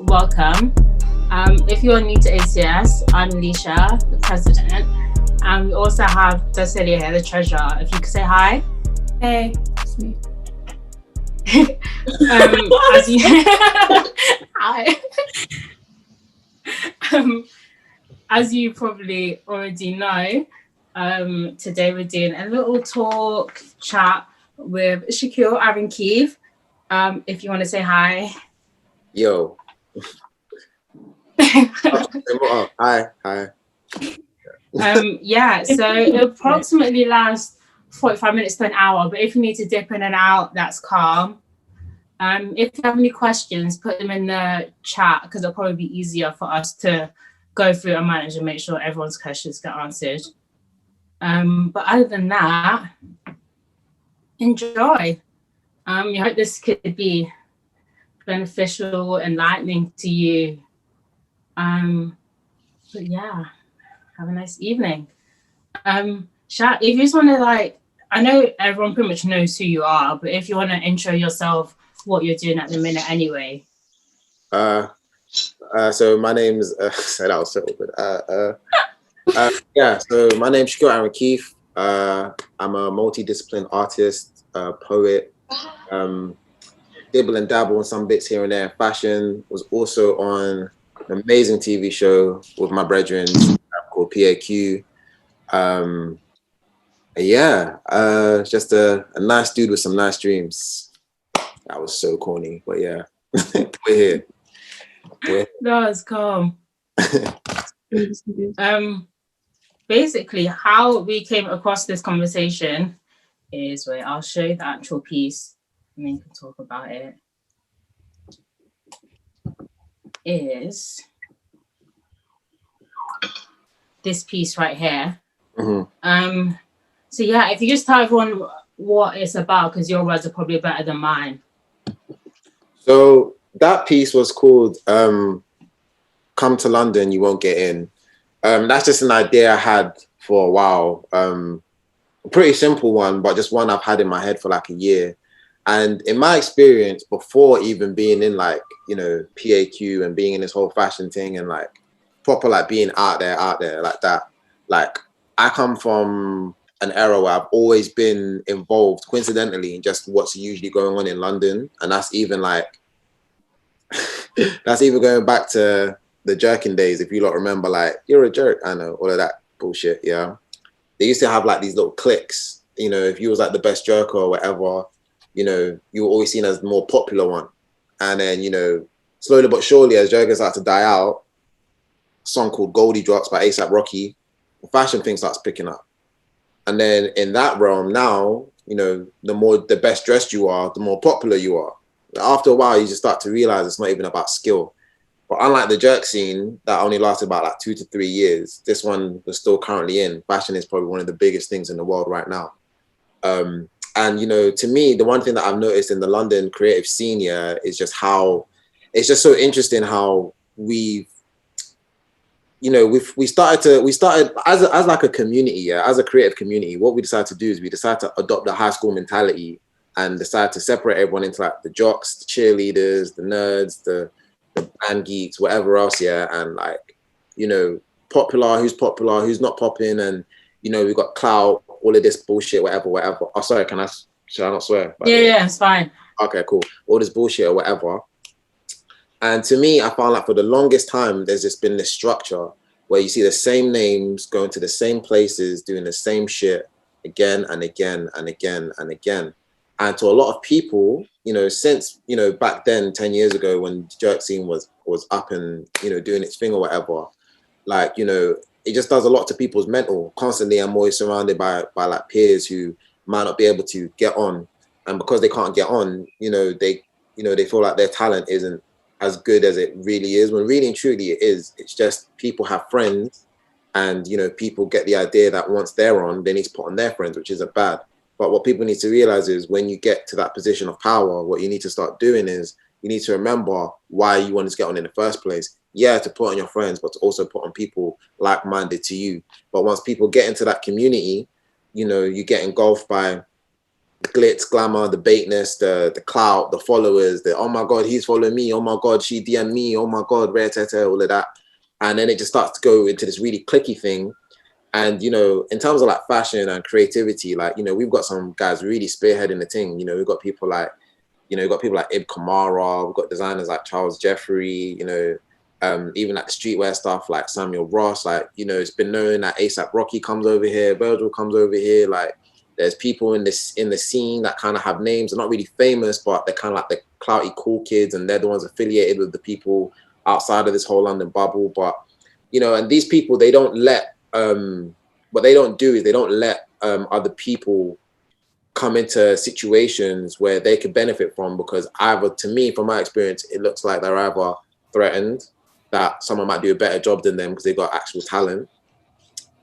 welcome. If you're new to ACS, I'm Lisha, the president. And we also have Cecilia here, the treasurer. If you could say hi. Hey, it's me. As you hi. As you probably already know, today we're doing a little talk chat with Shaquille-Aaron Keith. If you want to say hi. Yo. Hi. Yeah, so it approximately lasts 45 minutes to an hour, but if you need to dip in and out, that's calm. If you have any questions, put them in the chat because it'll probably be easier for us to go through and manage and make sure everyone's questions get answered. But other than that, enjoy. I hope this could be beneficial, enlightening to you. But yeah, have a nice evening. Shat, if you just want to I know everyone pretty much knows who you are, but if you want to intro yourself, what you're doing at the minute anyway. So my name's that was so good. So my name's Shaquille-Aaron Keith. I'm a multidisciplined artist, poet, dibble and dabble on some bits here and there. Fashion, was also on an amazing TV show with my brethren called PAQ. Just a nice dude with some nice dreams. That was so corny, but yeah, we're here. That was calm. Basically, how we came across this conversation is where I'll show you the actual piece and then you can talk about it. Is this piece right here. Mm-hmm. So yeah, if you just tell everyone what it's about, because your words are probably better than mine. So that piece was called Come to London, You Won't Get In. That's just an idea I had for a while. A pretty simple one, but just one I've had in my head for like a year. And in my experience, before even being in PAQ and being in this whole fashion thing and proper being out there like that, I come from an era where I've always been involved coincidentally in just what's usually going on in London. And that's even that's even going back to the jerking days. If you lot remember, you're a jerk, I know, all of that bullshit, yeah. They used to have these little cliques, if you was the best jerker or whatever, you were always seen as the more popular one. And then, slowly but surely as jerkers start to die out, a song called Goldie drops by A$AP Rocky, the fashion thing starts picking up. And then in that realm now, the best dressed you are, the more popular you are. After a while, you just start to realize it's not even about skill. But unlike the jerk scene that only lasted about 2 to 3 years, this one was still currently in. Fashion is probably one of the biggest things in the world right now. And, to me, the one thing that I've noticed in the London creative scene here is just how, it's just so interesting how we started as a community, as a creative community. What we decided to do is we decided to adopt the high school mentality and decide to separate everyone into the jocks, the cheerleaders, the nerds, the band geeks, whatever else, yeah. And popular, who's not popping, and we got clout, all of this bullshit, whatever. Oh, sorry, should I not swear? Yeah, it's fine. Okay, cool. All this bullshit or whatever. And to me, I found for the longest time, there's just been this structure where you see the same names going to the same places, doing the same shit again and again and again and again. And to a lot of people, since, back then, 10 years ago when the jerk scene was up and, doing its thing or whatever, it just does a lot to people's mental. Constantly, I'm always surrounded by peers who might not be able to get on. And because they can't get on, they feel like their talent isn't as good as it really is, when really and truly it is. It's just people have friends and, people get the idea that once they're on, they need to put on their friends, which isn't bad. But what people need to realize is when you get to that position of power, what you need to start doing is you need to remember why you wanted to get on in the first place. Yeah, to put on your friends, but to also put on people like-minded to you. But once people get into that community, you get engulfed by glitz, glamour, the baitness, the clout, the followers, the oh my god, he's following me, oh my god, she DM'd me, oh my god, rare tete, all of that. And then it just starts to go into this really clicky thing. And you know, in terms of like fashion and creativity, like, you know, we've got some guys really spearheading the thing. You know, we've got people like, you know, we've got people like Ib Kamara, we've got designers like Charles Jeffrey, you know, even like the streetwear stuff like Samuel Ross. Like, you know, it's been known that ASAP Rocky comes over here, Virgil comes over here. Like, there's people in the scene that kind of have names. They're not really famous, but they're kind of like the clouty cool kids, and they're the ones affiliated with the people outside of this whole London bubble. But you know, and these people, they don't let what they don't do is they don't let other people come into situations where they could benefit from, because either, to me, from my experience, it looks like they're either threatened that someone might do a better job than them because they got actual talent,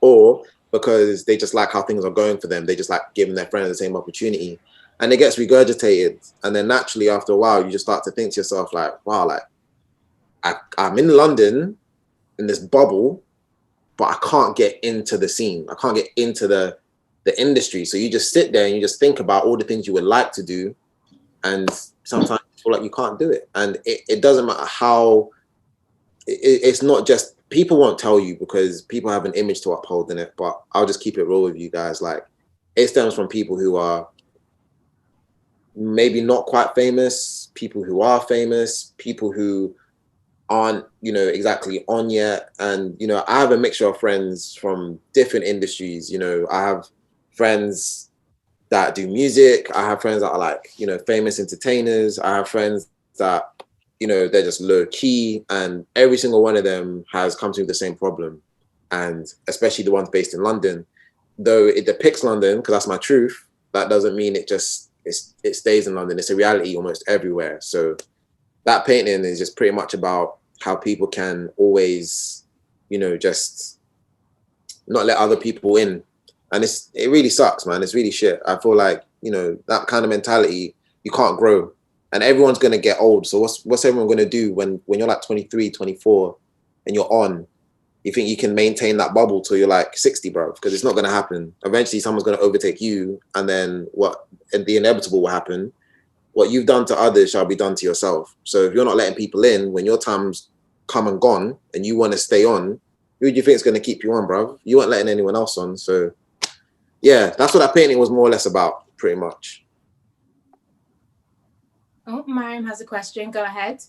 or because they just like how things are going for them. They just like giving their friends the same opportunity, and it gets regurgitated. And then naturally, after a while, you just start to think to yourself like, wow, like I'm in London in this bubble, but I can't get into the scene. I can't get into the industry. So you just sit there and you just think about all the things you would like to do, and sometimes you feel like you can't do it. And it doesn't matter how, it's not just, people won't tell you because people have an image to uphold in it, but I'll just keep it real with you guys. Like, it stems from people who are maybe not quite famous, people who are famous, people who aren't, you know, exactly on yet. And, you know, I have a mixture of friends from different industries. You know, I have friends that do music. I have friends that are like, you know, famous entertainers. I have friends that, you know, they're just low key, and every single one of them has come to the same problem. And especially the ones based in London, though it depicts London because that's my truth, that doesn't mean it stays in London. It's a reality almost everywhere. So that painting is just pretty much about how people can always, you know, just not let other people in. And it really sucks, man. It's really shit. I feel like, you know, that kind of mentality, you can't grow. And everyone's going to get old. So what's everyone going to do when you're like 23, 24 and you're on? You think you can maintain that bubble till you're like 60, bro? Because it's not going to happen. Eventually, someone's going to overtake you. And then the inevitable will happen. What you've done to others shall be done to yourself. So if you're not letting people in when your time's come and gone and you want to stay on, who do you think is going to keep you on, bro? You weren't letting anyone else on. So yeah, that's what that painting was more or less about, pretty much. Oh, Mariam has a question. Go ahead.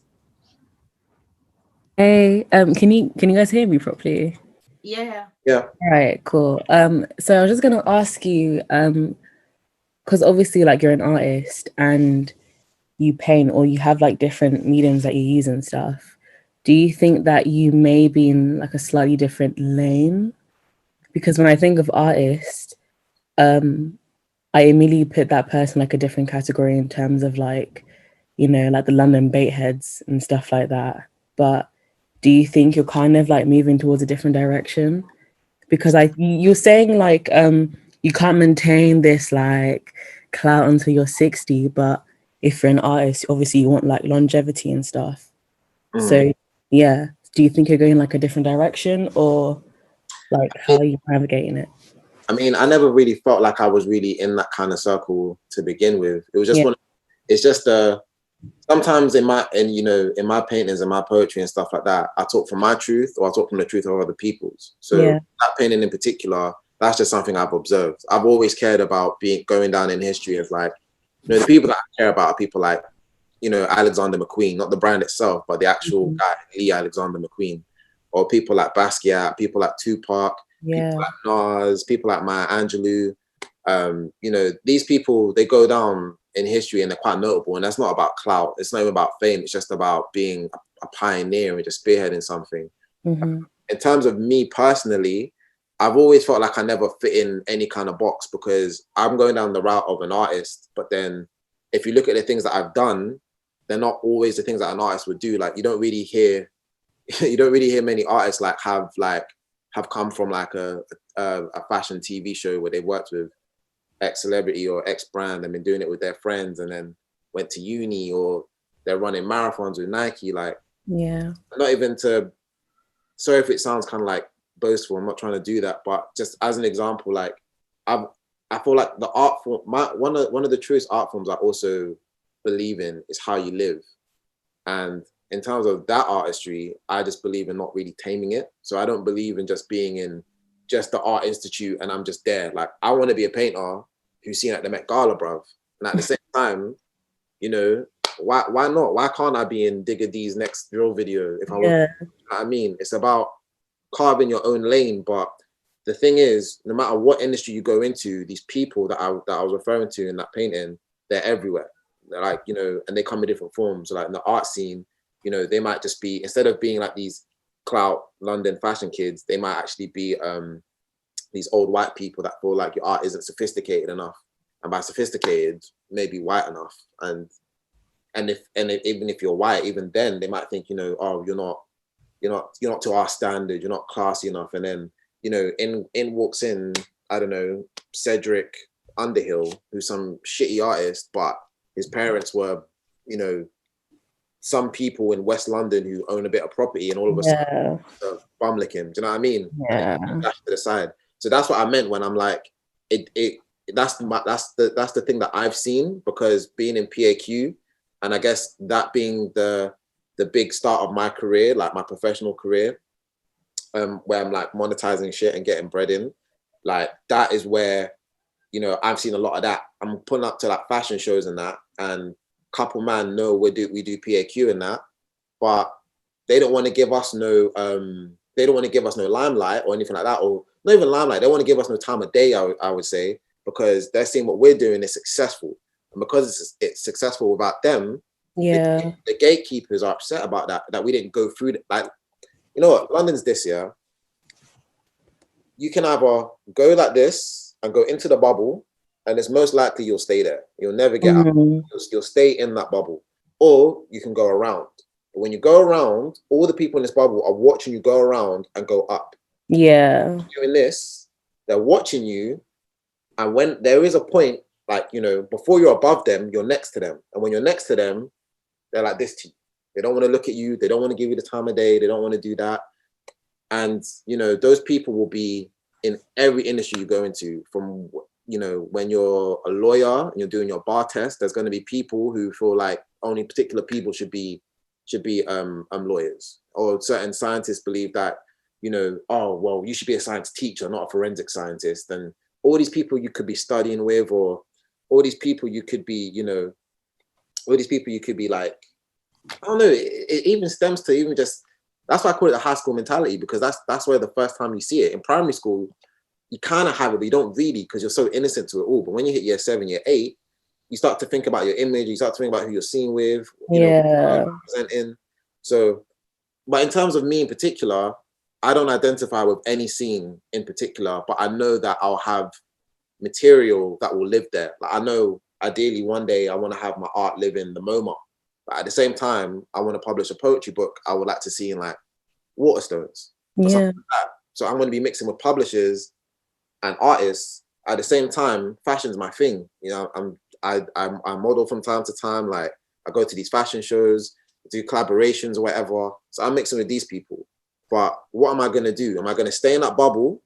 Hey, can you guys hear me properly? Yeah. Yeah. All right, cool. So I was just gonna ask you, because obviously, like, you're an artist and you paint, or you have like different mediums that you use and stuff. Do you think that you may be in like a slightly different lane? Because when I think of artist, I immediately put that person like a different category in terms of like, you know, like the London Baiteheads and stuff like that. But do you think you're kind of like moving towards a different direction? Because you're saying like you can't maintain this like clout until you're 60, but if you're an artist, obviously you want like longevity and stuff. So yeah, do you think you're going like a different direction, or like how are you navigating it? I mean, I never really felt like I was really in that kind of circle to begin with. It was just it's just sometimes in my paintings and my poetry and stuff like that, I talk from my truth or I talk from the truth of other people's. So that painting in particular, that's just something I've observed. I've always cared about going down in history as like, you know, the people that I care about are people like, you know, Alexander McQueen, not the brand itself, but the actual guy, Lee Alexander McQueen, or people like Basquiat, people like Tupac, people like Nas, people like Maya Angelou. You know, these people, they go down in history and they're quite notable, and that's not about clout. It's not even about fame. It's just about being a pioneer and just spearheading something. In terms of me personally, I've always felt like I never fit in any kind of box because I'm going down the route of an artist. But then if you look at the things that I've done, they're not always the things that an artist would do. Like you don't really hear many artists like have come from like a fashion TV show where they worked with X celebrity or X brand and been doing it with their friends and then went to uni, or they're running marathons with Nike. Like, not even to, sorry if it sounds kind of like boastful, I'm not trying to do that, but just as an example, like I feel like the art form, one of the truest art forms I also believe in is how you live. And in terms of that artistry, I just believe in not really taming it. So I don't believe in just being in just the art institute and I'm just there. Like, I want to be a painter who's seen at the Met Gala, bruv. And at the same time, you know, why not? Why can't I be in Digger D's next drill video if I want? You know what I mean? It's about carving your own lane. But the thing is, no matter what industry you go into, these people that I was referring to in that painting, they're everywhere. They're like, you know, and they come in different forms. Like in the art scene, you know, they might just be, instead of being like these clout London fashion kids, they might actually be these old white people that feel like your art isn't sophisticated enough. And by sophisticated, maybe white enough. And even if you're white, even then they might think, you know, oh, you're not to our standard, you're not classy enough. And then, you know, in walks in, I don't know, Cedric Underhill, who's some shitty artist, but his parents were, you know, some people in West London who own a bit of property, and all of a sudden bum lick him. Do you know what I mean? Yeah. Dash to the side. So that's what I meant when I'm like, that's the thing that I've seen, because being in PAQ, and I guess that being the big start of my career, like my professional career, where I'm like monetizing shit and getting bread in, like that is where, you know, I've seen a lot of that. I'm pulling up to like fashion shows and that, and couple man know we do PAQ and that, but they don't want to give us no limelight or anything like that, or not even limelight. They want to give us no time of day, I would say, because they're seeing what we're doing is successful, and because it's successful without them, the gatekeepers are upset about that we didn't go through like, you know what, London's this year. You can either go like this and go into the bubble, and it's most likely you'll stay there. You'll never get out. You'll stay in that bubble. Or you can go around. But when you go around, all the people in this bubble are watching you go around and go up. Yeah. Doing this, they're watching you. And when there is a point, like, you know, before you're above them, you're next to them. And when you're next to them, they're like this to you. They don't want to look at you. They don't want to give you the time of day. They don't want to do that. And, you know, those people will be in every industry you go into. From, you know, when you're a lawyer and you're doing your bar test, there's going to be people who feel like only particular people should be lawyers. Or certain scientists believe that, you know, oh, well, you should be a science teacher, not a forensic scientist. And all these people you could be studying with, or all these people you could be, you know, all these people you could be like, I don't know, it even stems to even just, that's why I call it the high school mentality, because that's where the first time you see it. In primary school, you kind of have it, but you don't really, because you're so innocent to it all. But when you hit year 7, year 8, you start to think about your image, you start to think about who you're seen with, you know, presenting. So, but in terms of me in particular, I don't identify with any scene in particular, but I know that I'll have material that will live there. Like, I know ideally one day I want to have my art live in the MoMA. But at the same time, I want to publish a poetry book I would like to see in like Waterstones or something like that. So I'm going to be mixing with publishers and artists. At the same time, fashion's my thing. You know, I model from time to time. Like, I go to these fashion shows, do collaborations or whatever. So I'm mixing with these people. But what am I going to do? Am I going to stay in that bubble,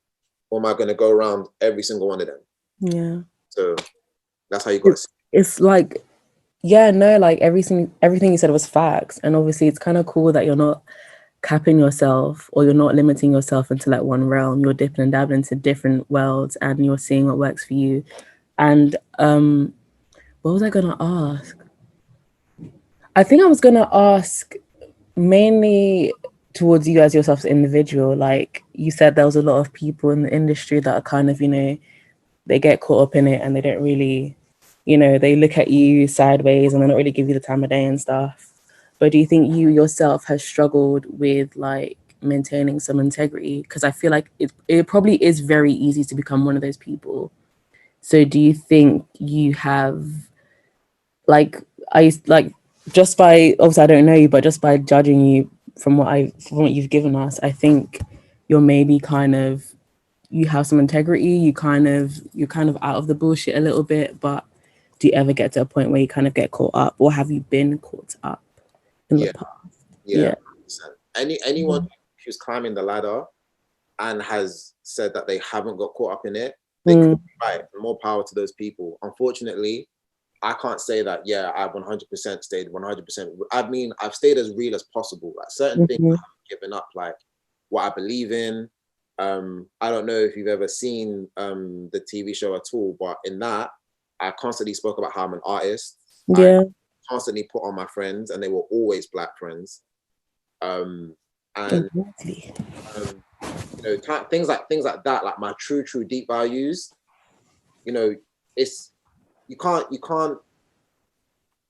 or am I going to go around every single one of them? Yeah. So that's how you got to see it. It's like, yeah, no, like everything you said was facts. And obviously it's kind of cool that you're not capping yourself, or you're not limiting yourself into like one realm. You're dipping and dabbling into different worlds, and you're seeing what works for you. And what was I gonna ask? I think I was gonna ask mainly towards you as yourself as an individual. Like you said, there was a lot of people in the industry that are kind of, you know, they get caught up in it and they don't really, you know, they look at you sideways and they don't really give you the time of day and stuff. But do you think you yourself has struggled with like maintaining some integrity? Because I feel like it probably is very easy to become one of those people. So do you think you have, like, just by, obviously I don't know you, but just by judging you from what you've given us, I think you're maybe kind of, you have some integrity, you're kind of out of the bullshit a little bit, but do you ever get to a point where you kind of get caught up, or have you been caught up in the past? Yeah. Anyone who's climbing the ladder and has said that they haven't got caught up in it, They could be right. More power to those people. Unfortunately, I can't say that, yeah, I've 100% stayed 100%. I mean, I've stayed as real as possible. Like certain things I haven't given up, like what I believe in. I don't know if you've ever seen the TV show at all, but in that, I constantly spoke about how I'm an artist. Yeah. I constantly put on my friends, and they were always Black friends. And Exactly. you know, things like that, like my true deep values. You know, it's you can't.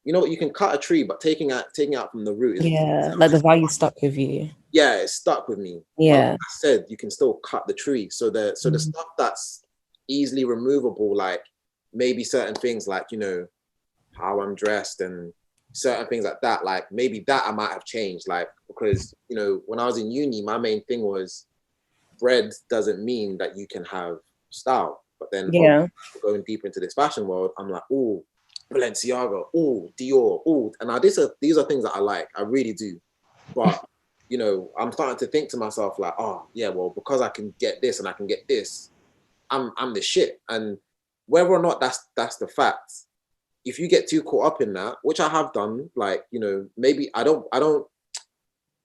You know, you can cut a tree, but taking out from the root is like the value stuck with you. Yeah, it stuck with me. Yeah. But like I said, you can still cut the tree. So the stuff that's easily removable, like maybe certain things like, you know, how I'm dressed and certain things like that, like maybe that I might have changed, like, because, you know, when I was in uni, my main thing was bread doesn't mean that you can have style. But then going deeper into this fashion world, I'm like, oh, Balenciaga, oh, Dior, oh, and now these are things that I like, I really do. But you know, I'm starting to think to myself like, oh yeah, well, because I can get this and I can get this, I'm the shit. And whether or not that's the fact, if you get too caught up in that, which I have done, like, you know, maybe I don't.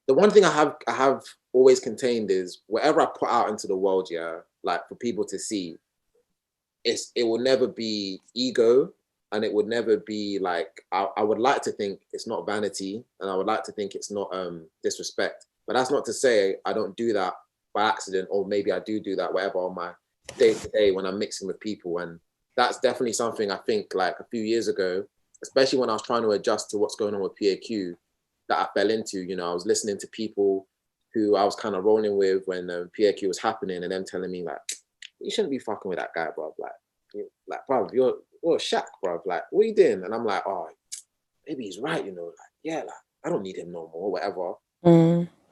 The one thing I have always contained is whatever I put out into the world, yeah, like for people to see, it will never be ego. And it would never be like, I would like to think it's not vanity, and I would like to think it's not disrespect. But that's not to say I don't do that by accident, or maybe I do that, whatever, on my day-to-day when I'm mixing with people. And that's definitely something I think like a few years ago, especially when I was trying to adjust to what's going on with PAQ, that I fell into. You know, I was listening to people who I was kind of rolling with when PAQ was happening, and them telling me like, you shouldn't be fucking with that guy, bro. Like, bro, you're Shaq, bro. Like, what are you doing? And I'm like, oh, maybe he's right, you know. Like, yeah, like, I don't need him no more, whatever.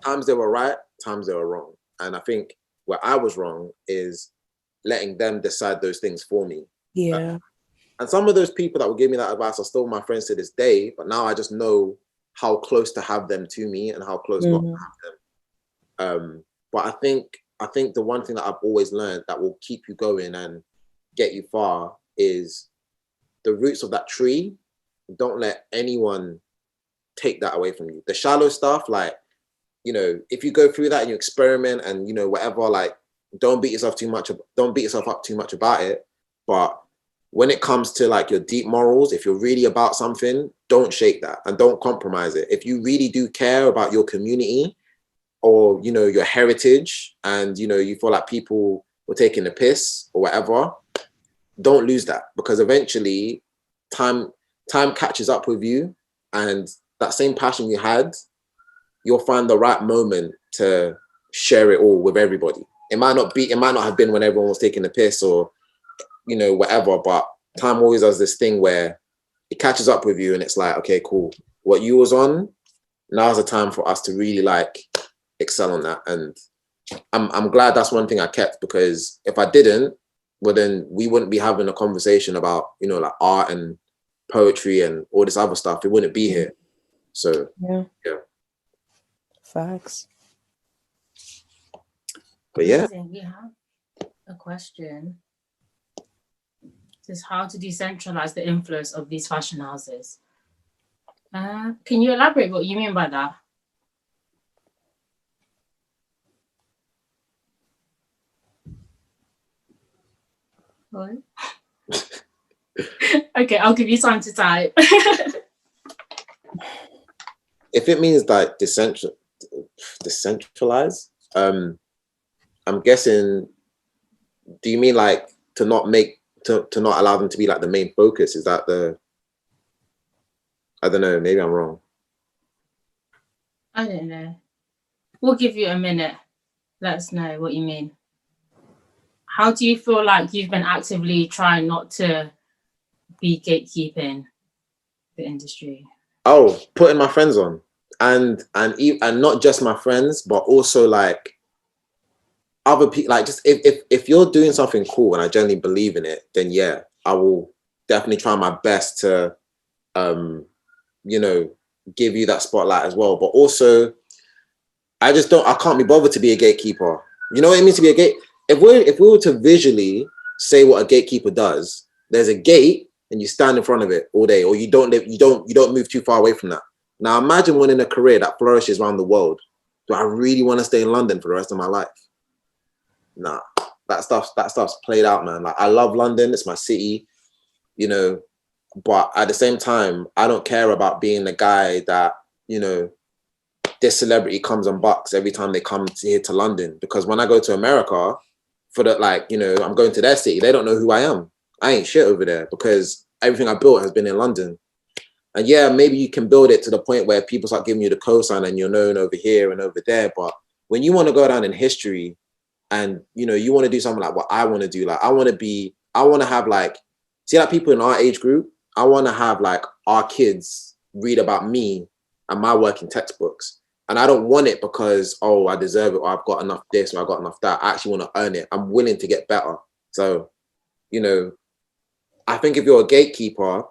Times they were right, times they were wrong. And I think where I was wrong is letting them decide those things for me. Yeah. And some of those people that would give me that advice are still my friends to this day, but now I just know how close to have them to me and how close not to have them. But I think the one thing that I've always learned that will keep you going and get you far is the roots of that tree. Don't let anyone take that away from you. The shallow stuff, like, you know, if you go through that and you experiment and, you know, whatever, like, don't beat yourself up too much about it. But when it comes to like your deep morals, if you're really about something, don't shake that and don't compromise it. If you really do care about your community or, you know, your heritage, and, you know, you feel like people were taking the piss or whatever, don't lose that, because eventually time catches up with you, and that same passion you had, you'll find the right moment to share it all with everybody. It might not have been when everyone was taking the piss or, you know, whatever, but time always does this thing where it catches up with you and it's like, okay, cool. What you was on, now's the time for us to really like excel on that. And I'm glad that's one thing I kept, because if I didn't, well, then we wouldn't be having a conversation about, you know, like art and poetry and all this other stuff. It wouldn't be here. So yeah. Facts. But yeah. We have a question. It says how to decentralize the influence of these fashion houses. Can you elaborate what you mean by that? What? Okay, I'll give you time to type. If it means like decentralize, I'm guessing, do you mean like to not allow them to be like the main focus? Is that I don't know, maybe I'm wrong. I don't know. We'll give you a minute. Let us know what you mean. How do you feel like you've been actively trying not to be gatekeeping the industry? Oh, putting my friends on, and not just my friends, but also like other people. Like, just if you're doing something cool and I genuinely believe in it, then yeah, I will definitely try my best to, you know, give you that spotlight as well. But also, I can't be bothered to be a gatekeeper. You know what it means to be a gate? If we were to visually say what a gatekeeper does. There's a gate and you stand in front of it all day, or you don't move too far away from that. Now imagine winning a career that flourishes around the world. Do I really want to stay in London for the rest of my life? Nah, that stuff's played out, man. Like, I love London, it's my city, you know, but at the same time, I don't care about being the guy that, you know, this celebrity comes and bucks every time they come here to London. Because when I go to America, for the, like, you know, I'm going to their city, they don't know who I am. I ain't shit over there because everything I built has been in London. And yeah, maybe you can build it to the point where people start giving you the cosign and you're known over here and over there. But when you want to go down in history and, you know, you want to do something like what I want to do, like I want to have, like, see, like, people in our age group, I want to have, like, our kids read about me and my work in textbooks. And I don't want it because, oh, I deserve it, or I've got enough this, or I've got enough that. I actually want to earn it. I'm willing to get better. So, you know, I think if you're a gatekeeper,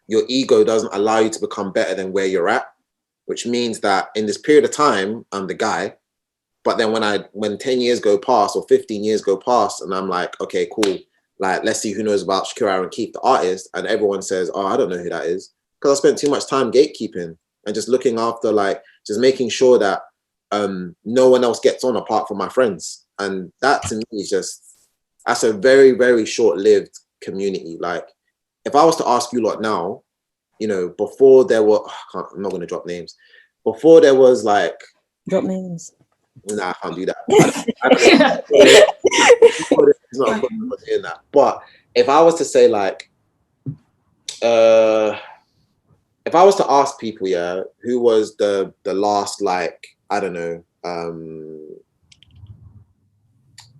your ego doesn't allow you to become better than where you're at, which means that in this period of time, I'm the guy. But then when 10 years go past or 15 years go past, and I'm like, okay, cool. Like, let's see who knows about Shaquille-Aaron Keith, the artist. And everyone says, oh, I don't know who that is. Because I spent too much time gatekeeping and just looking after, like, just making sure that no one else gets on apart from my friends. And that to me is just, that's a very, very short-lived community. Like, if I was to ask you lot now, you know, before there were, I'm not going to drop names. Before there was, like... Drop names. Nah, I can't do that. It's not a problem for doing that. But if I was to say, like, if I was to ask people, yeah, who was the last, like, I don't know,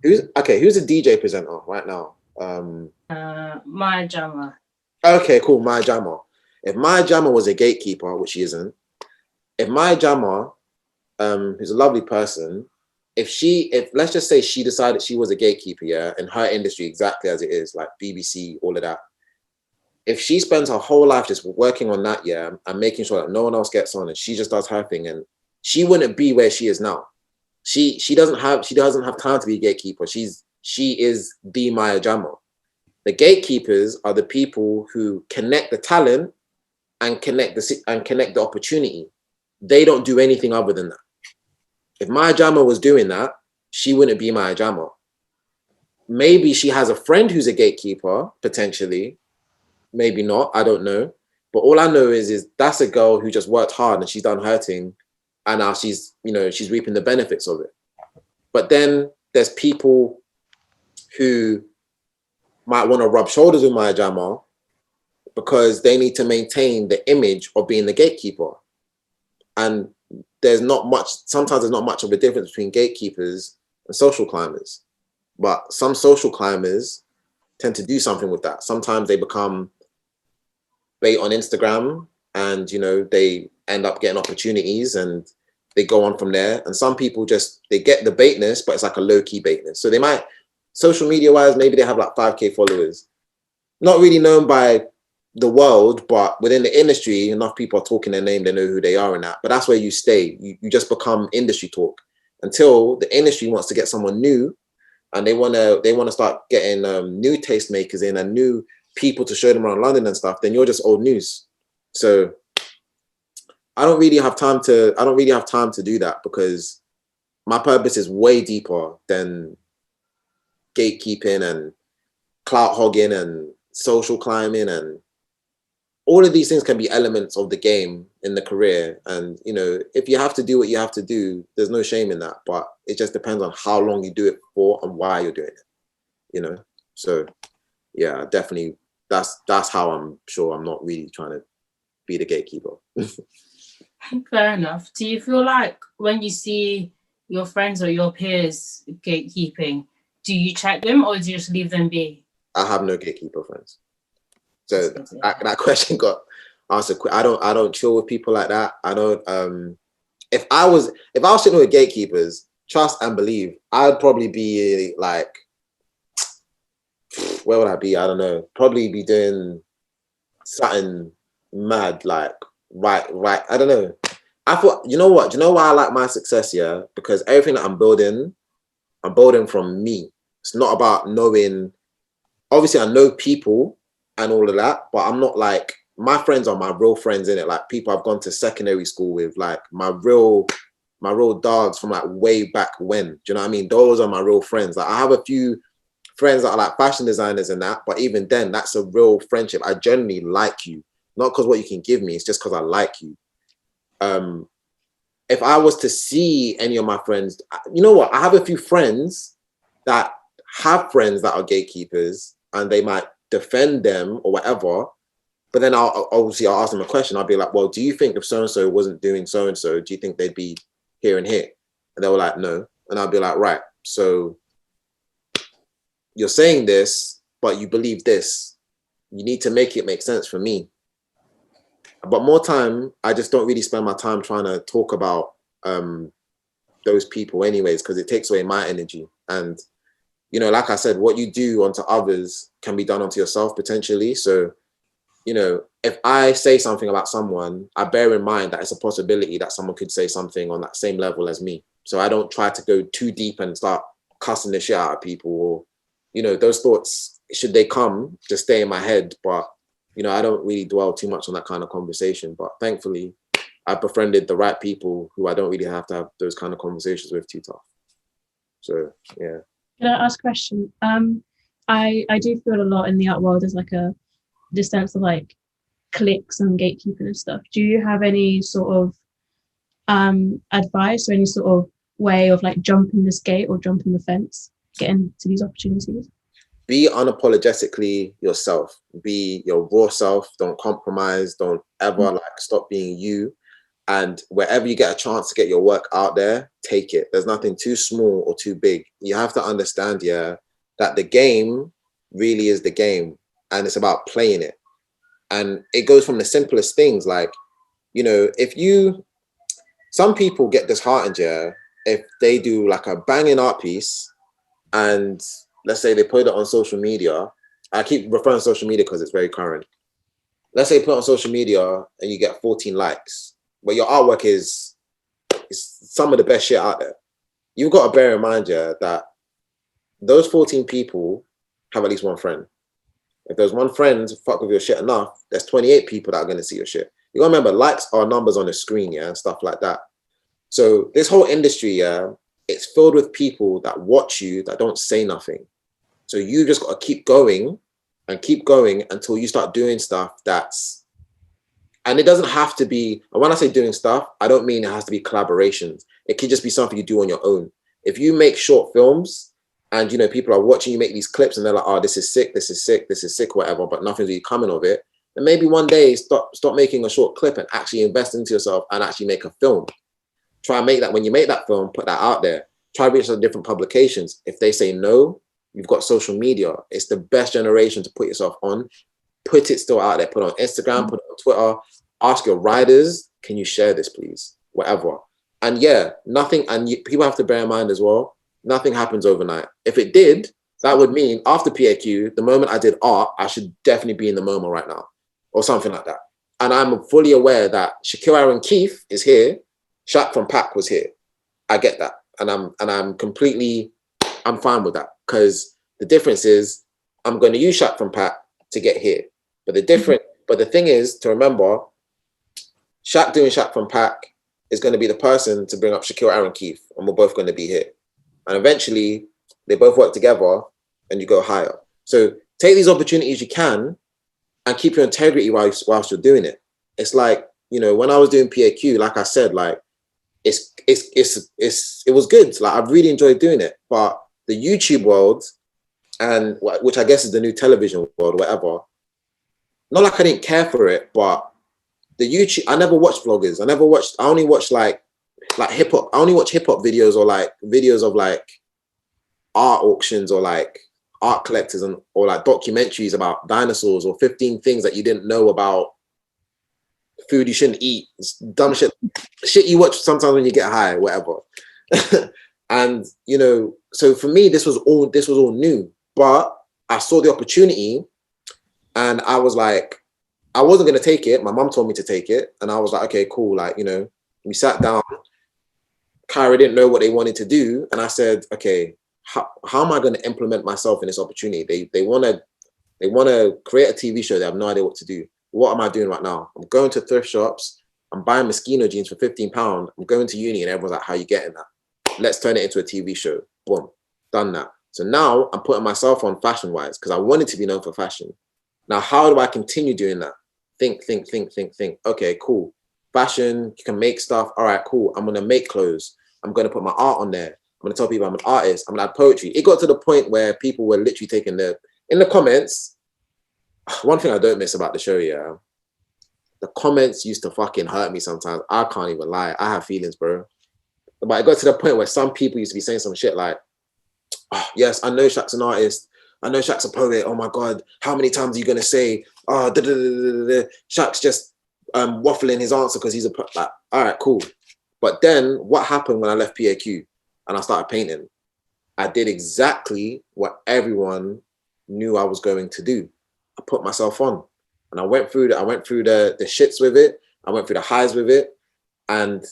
who's a DJ presenter right now? Maya Jama. Okay, cool, Maya Jama. If Maya Jama was a gatekeeper, which she isn't, if Maya Jama, who's a lovely person, if let's just say she decided she was a gatekeeper, yeah, in her industry exactly as it is, like BBC, all of that. If she spends her whole life just working on that, yeah, and making sure that no one else gets on, and she just does her thing, and she wouldn't be where she is now. She doesn't have time to be a gatekeeper. She is the Maya Jama. The gatekeepers are the people who connect the talent and connect the opportunity. They don't do anything other than that. If Maya Jama was doing that, she wouldn't be Maya Jama. Maybe she has a friend who's a gatekeeper, potentially. Maybe not, I don't know. But all I know is that's a girl who just worked hard and she's done her thing, and now she's reaping the benefits of it. But then there's people who might want to rub shoulders with Maya Jama because they need to maintain the image of being the gatekeeper. And sometimes there's not much of a difference between gatekeepers and social climbers. But some social climbers tend to do something with that. Sometimes they become bait on Instagram and, you know, they end up getting opportunities and they go on from there. And some people they get the baitness, but it's like a low-key baitness. So they might, social media-wise, maybe they have like 5K followers. Not really known by the world, but within the industry, enough people are talking their name, they know who they are and that. But that's where you stay. You just become industry talk until the industry wants to get someone new, and they want to start getting new tastemakers in and new people to show them around London and stuff. Then you're just old news. So I don't really have time to do that because my purpose is way deeper than gatekeeping and clout hogging and social climbing, and all of these things can be elements of the game in the career. And, you know, if you have to do what you have to do, there's no shame in that, but it just depends on how long you do it for and why you're doing it, you know? So yeah, definitely that's how I'm sure I'm not really trying to be the gatekeeper. Fair enough. Do you feel like when you see your friends or your peers gatekeeping, do you check them or do you just leave them be? I have no gatekeeper friends. So that question got answered quick. I don't chill with people like that. I don't. If I was sitting with gatekeepers, trust and believe, I'd probably be like, where would I be? I don't know. Probably be doing something mad, like right. I don't know. I thought, you know what? You know why I like my success? Yeah, because everything that I'm building from me. It's not about knowing. Obviously, I know people and all of that, but I'm not like, my friends are my real friends, in it. Like people I've gone to secondary school with, like my real dogs from like way back when. Do you know what I mean? Those are my real friends. Like I have a few friends that are like fashion designers and that, but even then, that's a real friendship. I genuinely like you, not because what you can give me, it's just because I like you. If I was to see any of my friends, you know what? I have a few friends that have friends that are gatekeepers, and they might defend them or whatever. But then I'll ask them a question. I'll be like, well, do you think if so-and-so wasn't doing so-and-so, do you think they'd be here and here? And they were like, no. And I'll be like, right, so you're saying this, but you believe this. You need to make it make sense for me. But more time, I just don't really spend my time trying to talk about those people anyways, because it takes away my energy. And, you know, like I said, what you do onto others can be done onto yourself potentially. So, you know, if I say something about someone, I bear in mind that it's a possibility that someone could say something on that same level as me. So I don't try to go too deep and start cussing the shit out of people, or, you know, those thoughts, should they come, just stay in my head. But, you know, I don't really dwell too much on that kind of conversation. But thankfully, I've befriended the right people who I don't really have to have those kind of conversations with too tough. So, yeah. Can I ask a question? I do feel a lot in the art world as like this sense of like cliques and gatekeeping and stuff. Do you have any sort of advice or any sort of way of like jumping this gate or jumping the fence, getting to these opportunities? Be unapologetically yourself. Be your raw self. Don't compromise. Don't ever like stop being you. And wherever you get a chance to get your work out there, take it. There's nothing too small or too big. You have to understand, yeah, that the game really is the game, and it's about playing it. And it goes from the simplest things, like, you know, some people get disheartened, yeah, if they do like a banging art piece and let's say they put it on social media. I keep referring to social media because it's very current. Let's say you put it on social media and you get 14 likes, but your artwork is some of the best shit out there. You've got to bear in mind, yeah, that those 14 people have at least one friend. If there's one friend fuck with your shit enough, there's 28 people that are going to see your shit. You got to remember, likes are numbers on the screen, yeah, and stuff like that. So this whole industry, yeah, it's filled with people that watch you that don't say nothing. So you just got to keep going until you start doing stuff that's, and it doesn't have to be, and when I say doing stuff, I don't mean it has to be collaborations. It could just be something you do on your own. If you make short films and, you know, people are watching you make these clips and they're like, oh, this is sick, whatever, but nothing's really coming of it, then maybe one day stop making a short clip and actually invest into yourself and actually make a film. Try and make that, when you make that film, put that out there. Try to reach out to different publications. If they say no, you've got social media. It's the best generation to put yourself on. Put it still out there. Put it on Instagram, put it on Twitter. Ask your writers, can you share this, please? Whatever. And yeah, nothing, and people have to bear in mind as well, nothing happens overnight. If it did, that would mean after PAQ, the moment I did art, I should definitely be in the MoMA right now or something like that. And I'm fully aware that Shaquille-Aaron Keith is here. Shaq from Pac was here. I get that. And I'm fine with that, because the difference is I'm going to use Shaq from Pac to get here. But the thing is to remember, Shaq doing Shaq from Pac is going to be the person to bring up Shaquille-Aaron Keith, and we're both going to be here. And eventually they both work together and you go higher. So take these opportunities you can and keep your integrity whilst you're doing it. It's like, you know, when I was doing PAQ, like I said, like it was good. Like I really enjoyed doing it. But the YouTube world, and which I guess is the new television world, whatever, not like I didn't care for it, but the YouTube, I never watched vloggers. I only watched like hip hop. I only watch hip hop videos, or like videos of like art auctions, or like art collectors, or like documentaries about dinosaurs, or 15 things that you didn't know about food you shouldn't eat. It's dumb shit you watch sometimes when you get high, whatever. And you know, so for me, this was all new, but I saw the opportunity and I was like, I wasn't going to take it. My mom told me to take it. And I was like, okay, cool. Like, you know, we sat down. Kyra didn't know what they wanted to do. And I said, okay, how am I going to implement myself in this opportunity? They want to create a TV show. They have no idea what to do. What am I doing right now? I'm going to thrift shops. I'm buying Moschino jeans for £15. I'm going to uni and everyone's like, how are you getting that? Let's turn it into a TV show. Boom, done that. So now I'm putting myself on fashion-wise because I wanted to be known for fashion. Now, how do I continue doing that? Think. Okay, cool. Fashion, you can make stuff. All right, cool. I'm going to make clothes. I'm going to put my art on there. I'm going to tell people I'm an artist. I'm going to add poetry. It got to the point where people were literally taking in the comments. One thing I don't miss about the show, yeah, the comments used to fucking hurt me sometimes. I can't even lie. I have feelings, bro. But it got to the point where some people used to be saying some shit like, oh, yes, I know Shaq's an artist. I know Shaq's a poet. Oh my God, how many times are you going to say, oh, Shaq's just waffling his answer because he's a poet. Like, all right, cool. But then what happened when I left PAQ and I started painting? I did exactly what everyone knew I was going to do. I put myself on and I went through the shits with it. I went through the highs with it, and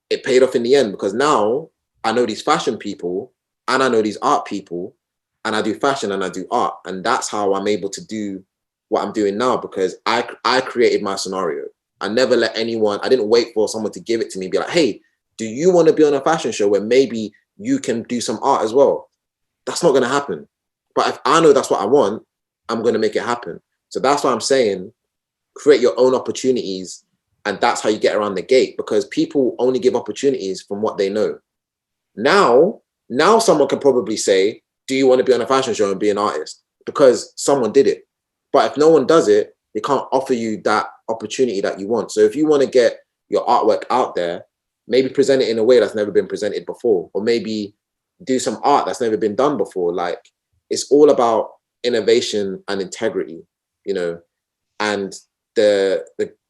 it paid off in the end because now I know these fashion people and I know these art people, and I do fashion and I do art. And that's how I'm able to do what I'm doing now, because I created my scenario. I never let anyone, I didn't wait for someone to give it to me, be like, hey, do you want to be on a fashion show where maybe you can do some art as well? That's not going to happen. But if I know that's what I want, I'm going to make it happen. So that's why I'm saying, create your own opportunities. And that's how you get around the gate, because people only give opportunities from what they know. Now someone can probably say, do you want to be on a fashion show and be an artist? Because someone did it. But if no one does it, they can't offer you that opportunity that you want. So if you want to get your artwork out there, maybe present it in a way that's never been presented before, or maybe do some art that's never been done before. Like, it's all about innovation and integrity, you know. And the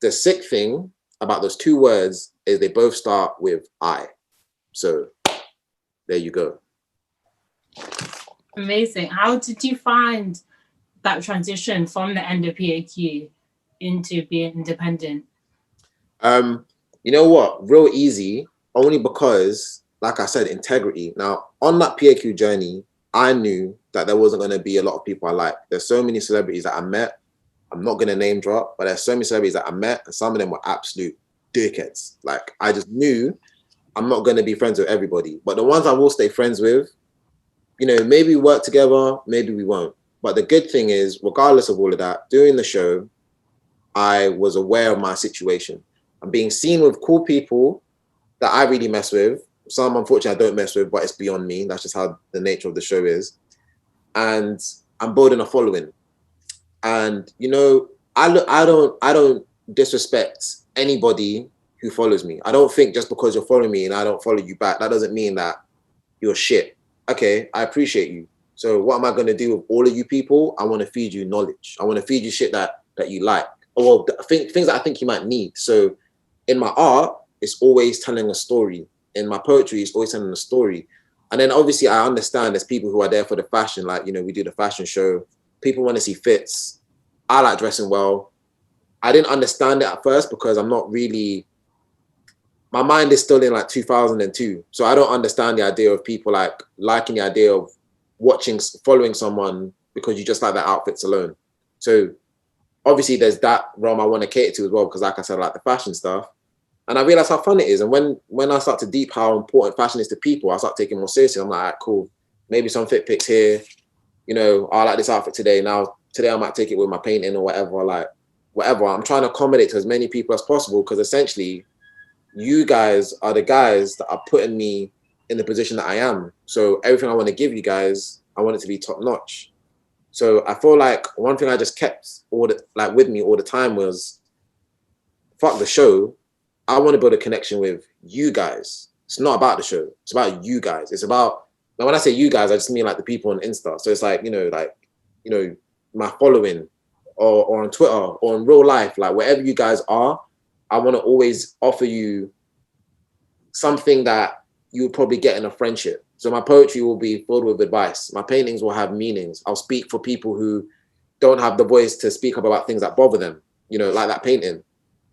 sick thing about those two words is they both start with I. So there you go. Amazing. How did you find that transition from the end of PAQ into being independent? You know what? Real easy, only because, like I said, integrity. Now, on that PAQ journey, I knew that there wasn't going to be a lot of people I like. There's so many celebrities that I met. I'm not going to name drop, but there's so many celebrities that I met, and some of them were absolute dickheads. Like, I just knew I'm not going to be friends with everybody. But the ones I will stay friends with, you know, maybe we work together, maybe we won't. But the good thing is, regardless of all of that, during the show, I was aware of my situation. I'm being seen with cool people that I really mess with. Some, unfortunately, I don't mess with, but it's beyond me. That's just how the nature of the show is. And I'm building a following. And, you know, I don't disrespect anybody who follows me. I don't think just because you're following me and I don't follow you back, that doesn't mean that you're shit. Okay, I appreciate you. So what am I going to do with all of you people? I want to feed you knowledge. I want to feed you shit that you like, or things that I think you might need. So in my art, it's always telling a story. In my poetry, it's always telling a story. And then obviously I understand there's people who are there for the fashion. Like, you know, we do the fashion show. People want to see fits. I like dressing well. I didn't understand it at first because I'm not really, my mind is still in like 2002. So I don't understand the idea of people like liking the idea of following someone because you just like their outfits alone. So obviously there's that realm I want to cater to as well, because like I said, I like the fashion stuff. And I realized how fun it is. And when I start to deep how important fashion is to people, I start taking more seriously. I'm like, all right, cool. Maybe some fit pics here. You know, I like this outfit today. Now, today I might take it with my painting or whatever, like whatever. I'm trying to accommodate to as many people as possible, because essentially you guys are the guys that are putting me in the position that I am. So everything I want to give you guys, I want it to be top notch. So I feel like one thing I just kept with me all the time was, fuck the show. I want to build a connection with you guys. It's not about the show. It's about you guys. It's about, now when I say you guys, I just mean like the people on Insta. So it's like, my following or on Twitter or in real life, like wherever you guys are, I want to always offer you something that you would probably get in a friendship. So my poetry will be filled with advice. My paintings will have meanings. I'll speak for people who don't have the voice to speak up about things that bother them, you know, like that painting.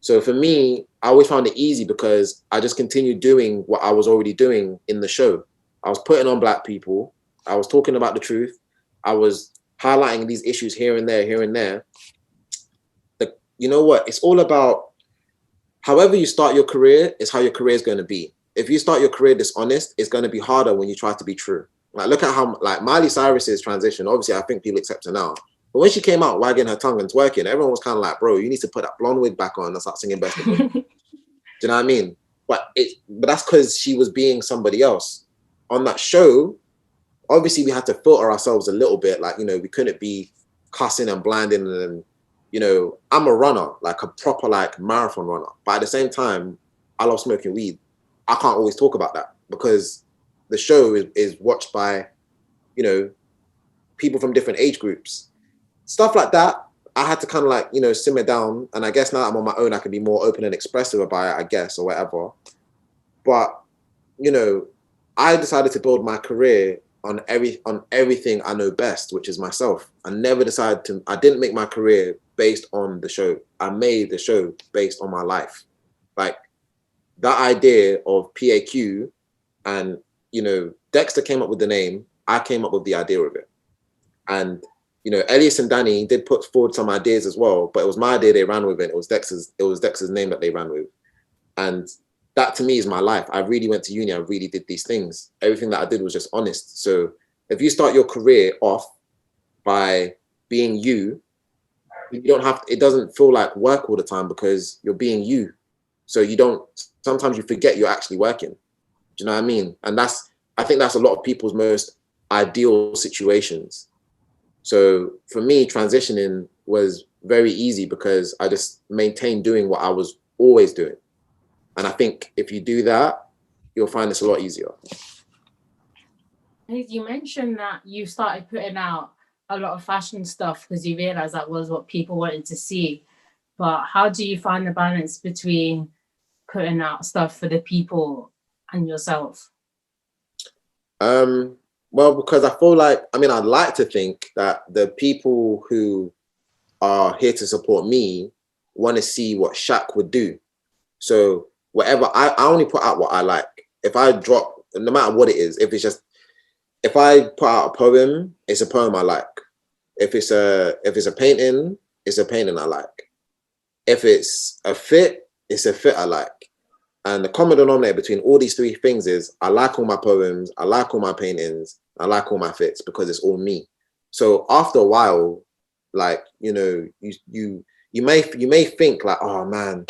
So for me, I always found it easy because I just continued doing what I was already doing in the show. I was putting on Black people. I was talking about the truth. I was highlighting these issues here and there, here and there. You know what? It's all about however you start your career is how your career is going to be. If you start your career dishonest, it's going to be harder when you try to be true. Like, look at how, like, Miley Cyrus's transition. Obviously, I think people accept her now. But when she came out wagging her tongue and twerking, everyone was kind of like, bro, you need to put that blonde wig back on and start singing Best of All. Do you know what I mean? But that's because she was being somebody else. On that show, obviously, we had to filter ourselves a little bit. Like, you know, we couldn't be cussing and blinding. And, you know, I'm a runner, like a proper, like, marathon runner. But at the same time, I love smoking weed. I can't always talk about that because the show is watched by, you know, people from different age groups. Stuff like that, I had to kind of, like, you know, simmer down. And I guess now that I'm on my own, I can be more open and expressive about it, I guess, or whatever. But, you know, I decided to build my career on everything I know best, which is myself. I didn't make my career based on the show. I made the show based on my life. Like, that idea of PAQ, and, you know, Dexter came up with the name, I came up with the idea of it. And, you know, Elias and Danny did put forward some ideas as well, but it was my idea they ran with it. It was Dexter's name that they ran with. And that, to me, is my life. I really went to uni. I really did these things. Everything that I did was just honest. So if you start your career off by being you, it doesn't feel like work all the time because you're being you. So sometimes you forget you're actually working. Do you know what I mean? And I think that's a lot of people's most ideal situations. So for me, transitioning was very easy because I just maintained doing what I was always doing. And I think if you do that, you'll find this a lot easier. You mentioned that you started putting out a lot of fashion stuff because you realized that was what people wanted to see. But how do you find the balance between putting out stuff for the people and yourself? Well, because I feel like, I'd like to think that the people who are here to support me want to see what Shaq would do. So whatever, I only put out what I like. If I drop, no matter what it is, if I put out a poem, it's a poem I like. If it's a painting, it's a painting I like. If it's a fit, it's a fit I like. And the common denominator between all these three things is I like all my poems, I like all my paintings, I like all my fits because it's all me. So after a while, like, you know, you may think like, oh man,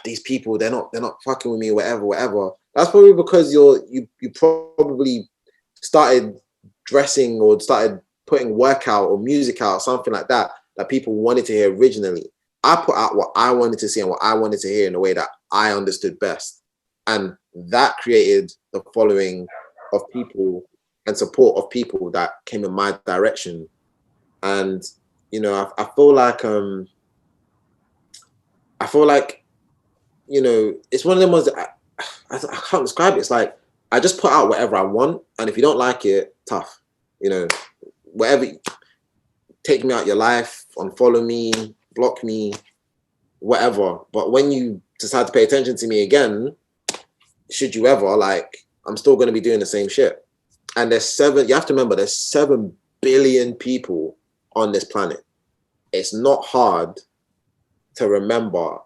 these people, they're not fucking with me, whatever. That's probably because you probably started dressing or started putting work out or music out, something like that people wanted to hear originally. I put out what I wanted to see and what I wanted to hear in a way that I understood best. And that created the following of people and support of people that came in my direction. And, you know, I feel like, you know, it's one of them ones that I can't describe it. It's like, I just put out whatever I want. And if you don't like it, tough, you know, whatever, take me out your life, unfollow me, block me, whatever. But when you decide to pay attention to me again, should you ever, like, I'm still going to be doing the same shit. And you have to remember, there's 7 billion people on this planet. It's not hard to remember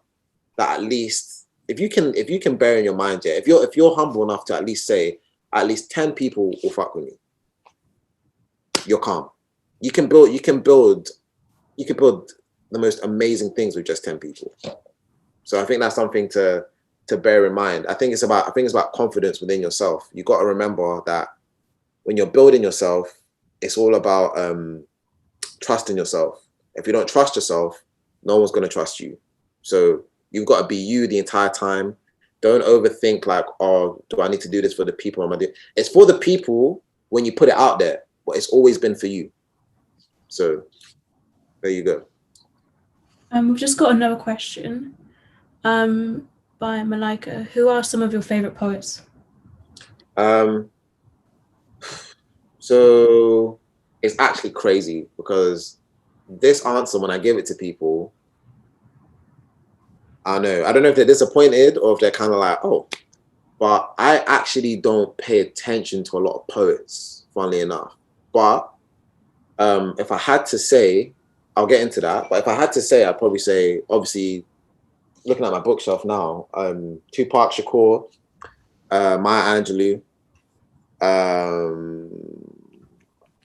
that at least, if you can bear in your mind, yeah, if you're humble enough to at least say, at least 10 people will fuck with me, you're calm. You can build the most amazing things with just 10 people. So I think that's something to bear in mind. I think it's about confidence within yourself. You got to remember that when you're building yourself, it's all about trusting yourself. If you don't trust yourself, no one's going to trust you. So you've got to be you the entire time. Don't overthink like, oh, do I need to do this for the people? It's for the people when you put it out there, but it's always been for you. So there you go. We've just got another question by Malika. Who are some of your favorite poets? So it's actually crazy because this answer, when I give it to people, I don't know if they're disappointed or if they're kind of like, oh, but I actually don't pay attention to a lot of poets. funnily enough. But if I had to say, I'll get into that. But if I had to say, I'd probably say, obviously, looking at my bookshelf now, Tupac Shakur, Maya Angelou.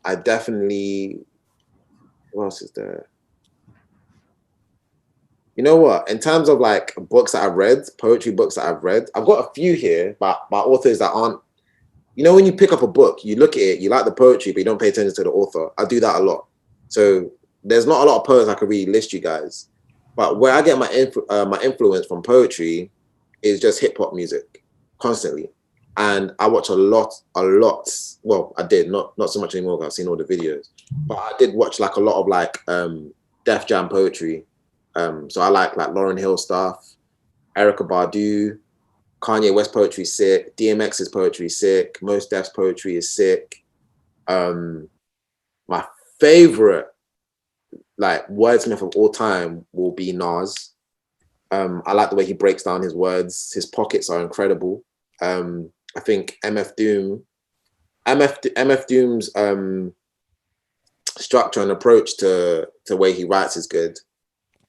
I definitely, what else is there? You know what? In terms of like books that I've read, poetry books that I've read, I've got a few here, but by authors that aren't, you know, when you pick up a book, you look at it, you like the poetry, but you don't pay attention to the author. I do that a lot. So there's not a lot of poets I could really list you guys. But where I get my influence from poetry is just hip hop music constantly. And I watch a lot. Well, I did, not so much anymore because I've seen all the videos. But I did watch like a lot of like Def Jam poetry. So I like Lauryn Hill stuff, Erykah Badu, Kanye West poetry is sick, DMX's poetry is sick, Mos Def's poetry is sick. My favorite like wordsmith of all time will be Nas. I like the way he breaks down his words. His pockets are incredible. I think MF Doom's structure and approach to the way he writes is good.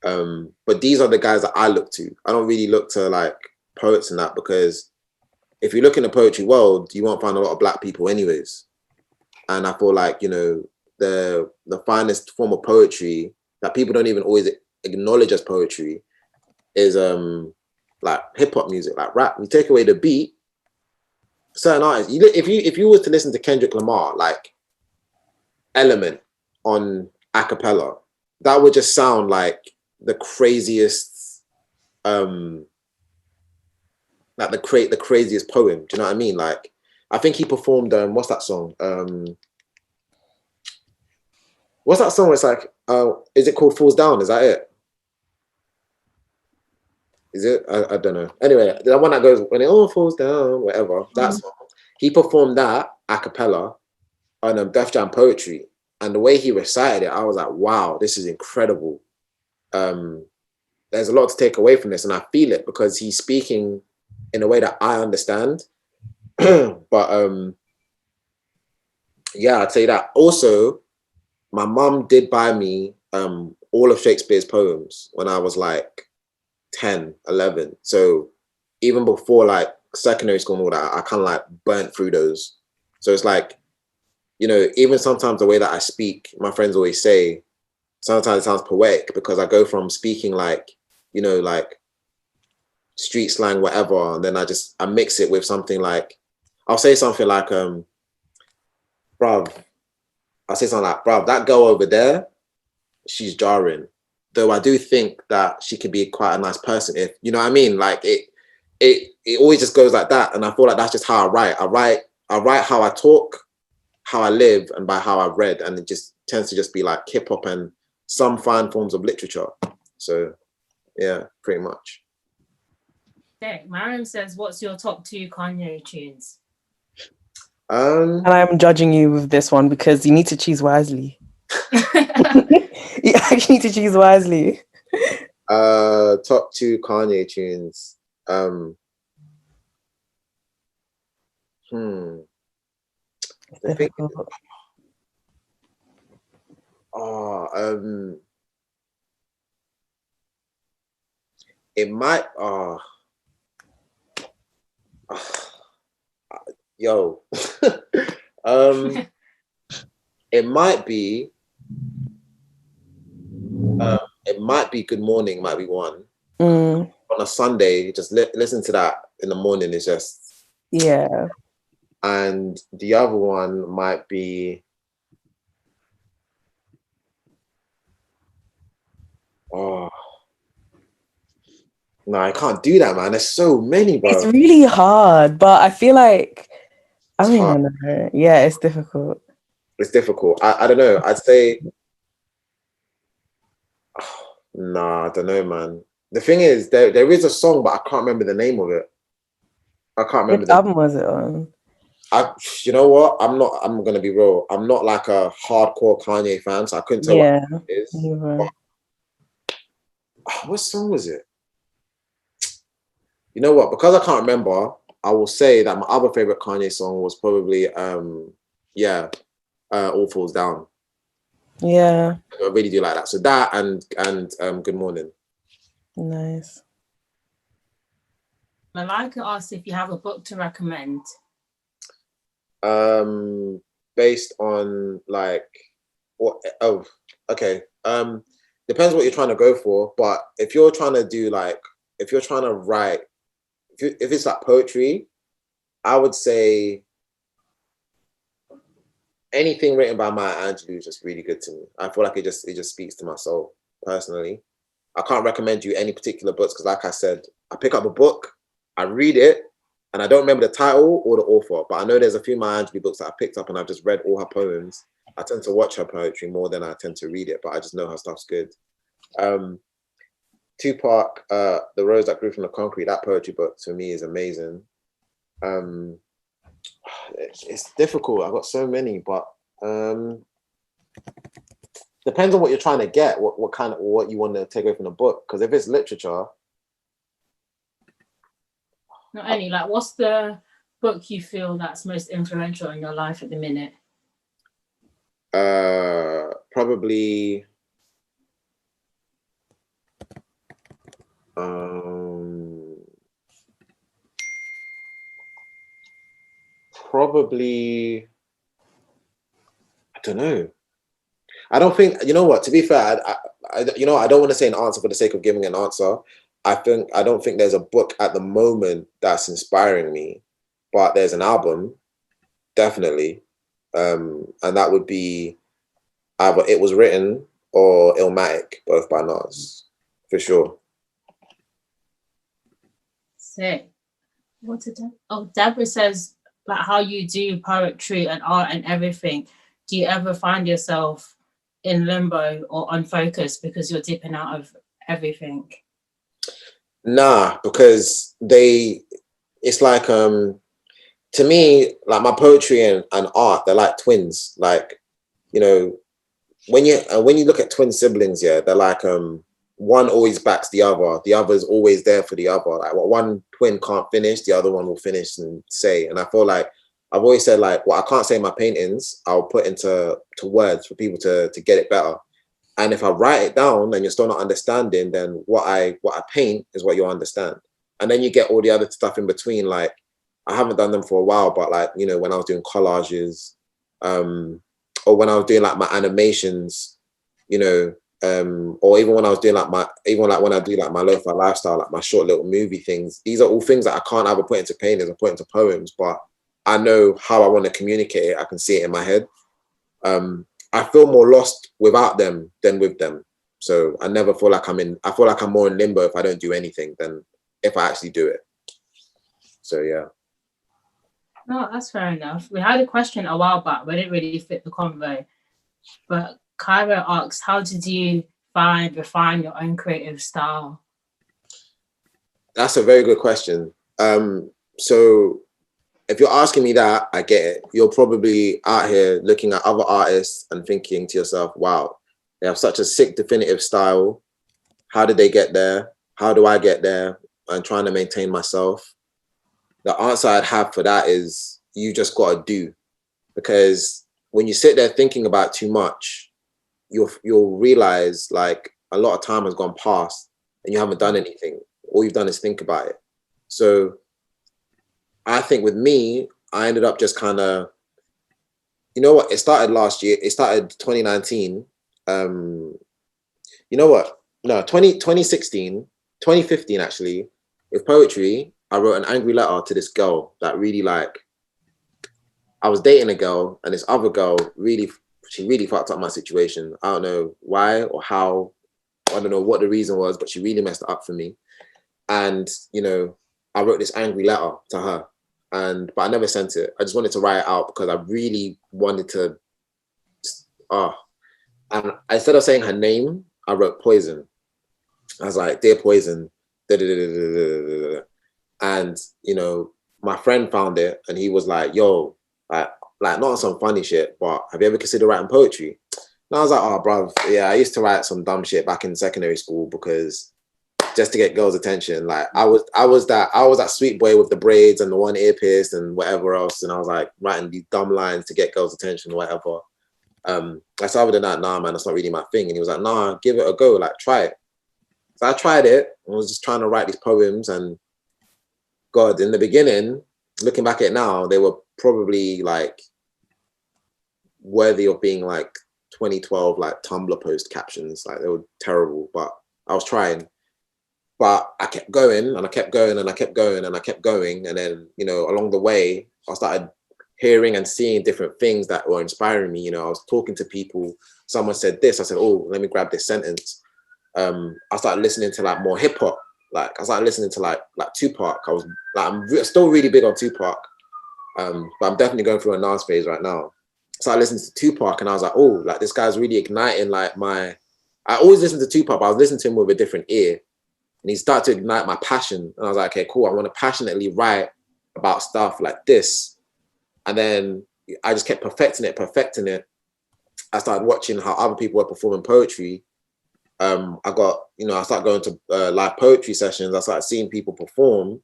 But these are the guys that I look to. I don't really look to like poets and that, because if you look in the poetry world, you won't find a lot of Black people anyways. And I feel like, you know, the finest form of poetry that people don't even always acknowledge as poetry is like hip hop music, like rap. You take away the beat, certain artists, if you were to listen to Kendrick Lamar, like Element on a cappella, that would just sound like the craziest, like the craziest poem. Do you know what I mean? Like, I think he performed what's that song? What's that song? It's like, is it called Falls Down? Is that it? Is it? I don't know. Anyway, the one that goes, when it all falls down, whatever, that song. He performed that a cappella on Def Jam poetry. And the way he recited it, I was like, wow, this is incredible. There's a lot to take away from this, and I feel it because he's speaking in a way that I understand. But yeah, I'd say that. Also, my mum did buy me all of Shakespeare's poems when I was like 10, 11. So even before like secondary school and all that, I kind of like burnt through those. So it's like, you know, even sometimes the way that I speak, my friends always say, sometimes it sounds poetic because I go from speaking like, you know, like street slang, whatever, and then I mix it with something like, I'll say something like, bruv, that girl over there, she's jarring. Though I do think that she could be quite a nice person, if you know what I mean. Like it always just goes like that, and I feel like that's just how I write. I write how I talk, how I live, and by how I've read, and it just tends to just be like hip hop and some fine forms of literature. So yeah, pretty much. Okay, Mariam says, "What's your top 2 Kanye tunes?" And I'm judging you with this one because you need to choose wisely. You actually need to choose wisely. Top 2 Kanye tunes. It might. Yo. It might be. It might be Good Morning. Might be one. On a Sunday, just listen to that in the morning. It's just yeah. And the other one might be. Oh. No, I can't do that, man. There's so many, bro. It's really hard, but I feel like I don't know. Yeah, it's difficult. It's difficult. I don't know. I'd say nah, I don't know, man. The thing is, there is a song, but I can't remember the name of it. I can't remember. What album was it on? You know what? I'm gonna be real. I'm not like a hardcore Kanye fan, so I couldn't tell what it is. But, what song was it? You know what? Because I can't remember, I will say that my other favorite Kanye song was probably yeah, all falls down. Yeah. I really do like that. So that and Good Morning. Nice. Malika asked if you have a book to recommend. Based on like what? Oh, okay. Depends what you're trying to go for. But if you're trying to do like, if you're trying to write, if it's like poetry, I would say anything written by Maya Angelou is just really good to me. I feel like it just speaks to my soul personally. I can't recommend you any particular books because, like I said, I pick up a book, I read it, and I don't remember the title or the author. But I know there's a few Maya Angelou books that I picked up, and I've just read all her poems. I tend to watch her poetry more than I tend to read it, but I just know her stuff's good. Tupac, The Rose That Grew from the Concrete, that poetry book to me is amazing. It's difficult. I've got so many, but depends on what you're trying to get, what you want to take away from the book. Because if it's literature, Not only like, what's the book you feel that's most influential in your life at the minute? Probably I don't know. I don't think, you know what, to be fair, I don't want to say an answer for the sake of giving an answer. I don't think there's a book at the moment that's inspiring me, but there's an album, definitely. And that would be either It Was Written or Illmatic, both by Nas, for sure. Sick. What's it? Oh, Deborah says, like, how you do poetry and art and everything. Do you ever find yourself in limbo or unfocused because you're dipping out of everything? Nah, because it's like, to me, like my poetry and art, they're like twins. Like, you know, when you look at twin siblings, yeah, they're like, one always backs the other. The other's always there for the other. Like what one twin can't finish, the other one will finish and say. And I feel like I've always said, like, what I can't say in my paintings, I'll put into words for people to get it better. And if I write it down and you're still not understanding, then what I paint is what you'll understand. And then you get all the other stuff in between. Like, I haven't done them for a while, but like, you know, when I was doing collages, or when I was doing like my animations, you know, or even when I was doing like when I do like my lo-fi lifestyle, like my short little movie things, these are all things that I can't ever put into paintings or put into poems, but I know how I want to communicate it. I can see it in my head. I feel more lost without them than with them. So I never feel like I feel like I'm more in limbo if I don't do anything than if I actually do it. So yeah. No, that's fair enough. We had a question a while back, but it didn't really fit the convo. But Kyra asks, how did you refine your own creative style? That's a very good question. So if you're asking me that, I get it. You're probably out here looking at other artists and thinking to yourself, wow, they have such a sick, definitive style. How did they get there? How do I get there? I'm trying to maintain myself. The answer I'd have for that is you just got to do. Because when you sit there thinking about too much, you'll realize like a lot of time has gone past and you haven't done anything. All you've done is think about it. So I think with me, I ended up just kind of, you know what? It started last year. It started 2019. You know what? No, 2016, 2015 actually, with poetry, I wrote an angry letter to this girl that really like, I was dating a girl and this other girl she really fucked up my situation. I don't know why or how, I don't know what the reason was, but she really messed it up for me. And, you know, I wrote this angry letter to her. But I never sent it. I just wanted to write it out because I really wanted to. And instead of saying her name, I wrote Poison. I was like, "Dear Poison," da, da, da, da, da, da. And you know, my friend found it, and he was like, "Yo, like not on some funny shit, but have you ever considered writing poetry?" And I was like, "Oh, bruv, yeah, I used to write some dumb shit back in secondary school because just to get girls' attention. Like I was that sweet boy with the braids and the one ear pierced and whatever else, and I was like writing these dumb lines to get girls' attention, whatever. I said, other than that, nah, man, that's not really my thing. And he was like, nah, give it a go, like try it. So I tried it. I was just trying to write these poems, and God, in the beginning, looking back at it now, they were probably like worthy of being like 2012 like Tumblr post captions. Like they were terrible, but I was trying. But I kept going and I kept going and I kept going and I kept going. And then, you know, along the way, I started hearing and seeing different things that were inspiring me. You know, I was talking to people. Someone said this. I said, oh, let me grab this sentence. I started listening to like more hip hop. Like I started listening to like Tupac. I was like, I'm still really big on Tupac. But I'm definitely going through a Nas phase right now. So I listened to Tupac and I was like, oh, like this guy's really igniting like I always listen to Tupac, but I was listening to him with a different ear. And he started to ignite my passion. And I was like, okay, cool. I want to passionately write about stuff like this. And then I just kept perfecting it. I started watching how other people were performing poetry. I started going to live poetry sessions. I started seeing people perform.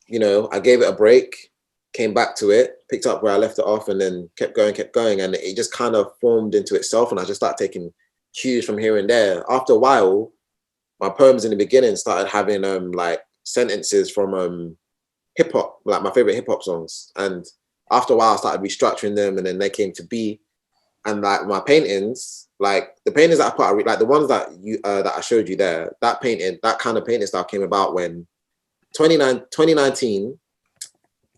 You know, I gave it a break, came back to it, picked up where I left it off, and then kept going. And it just kind of formed into itself. And I just started taking cues from here and there. After a while, my poems in the beginning started having like sentences from hip hop, like my favorite hip hop songs. And after a while, I started restructuring them, and then they came to be. And like my paintings, like the paintings that I put, like the ones that I showed you there, that kind of painting style came about when 2019,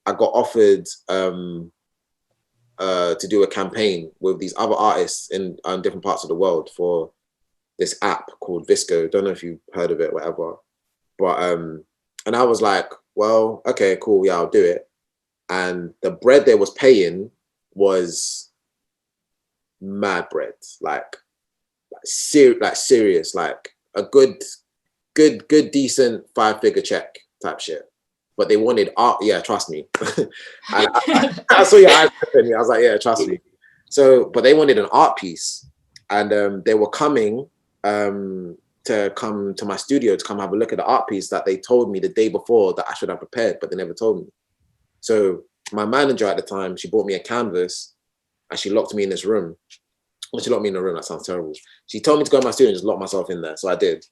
I got offered to do a campaign with these other artists in different parts of the world for this app called Visco. Don't know if you've heard of it, whatever. But and I was like, well, okay, cool, yeah, I'll do it. And the bread they was paying was mad bread, like serious, like a good, decent 5-figure check type shit. But they wanted art. Yeah, trust me. I saw your eyes open. I was like, yeah, trust me. So, but they wanted an art piece, and they were coming to come to my studio to come have a look at the art piece that they told me the day before that I should have prepared, but they never told me. So my manager at the time, she bought me a canvas and she locked me in this room. Well, she locked me in a room. That sounds terrible. She told me to go to my studio and just lock myself in there. So I did.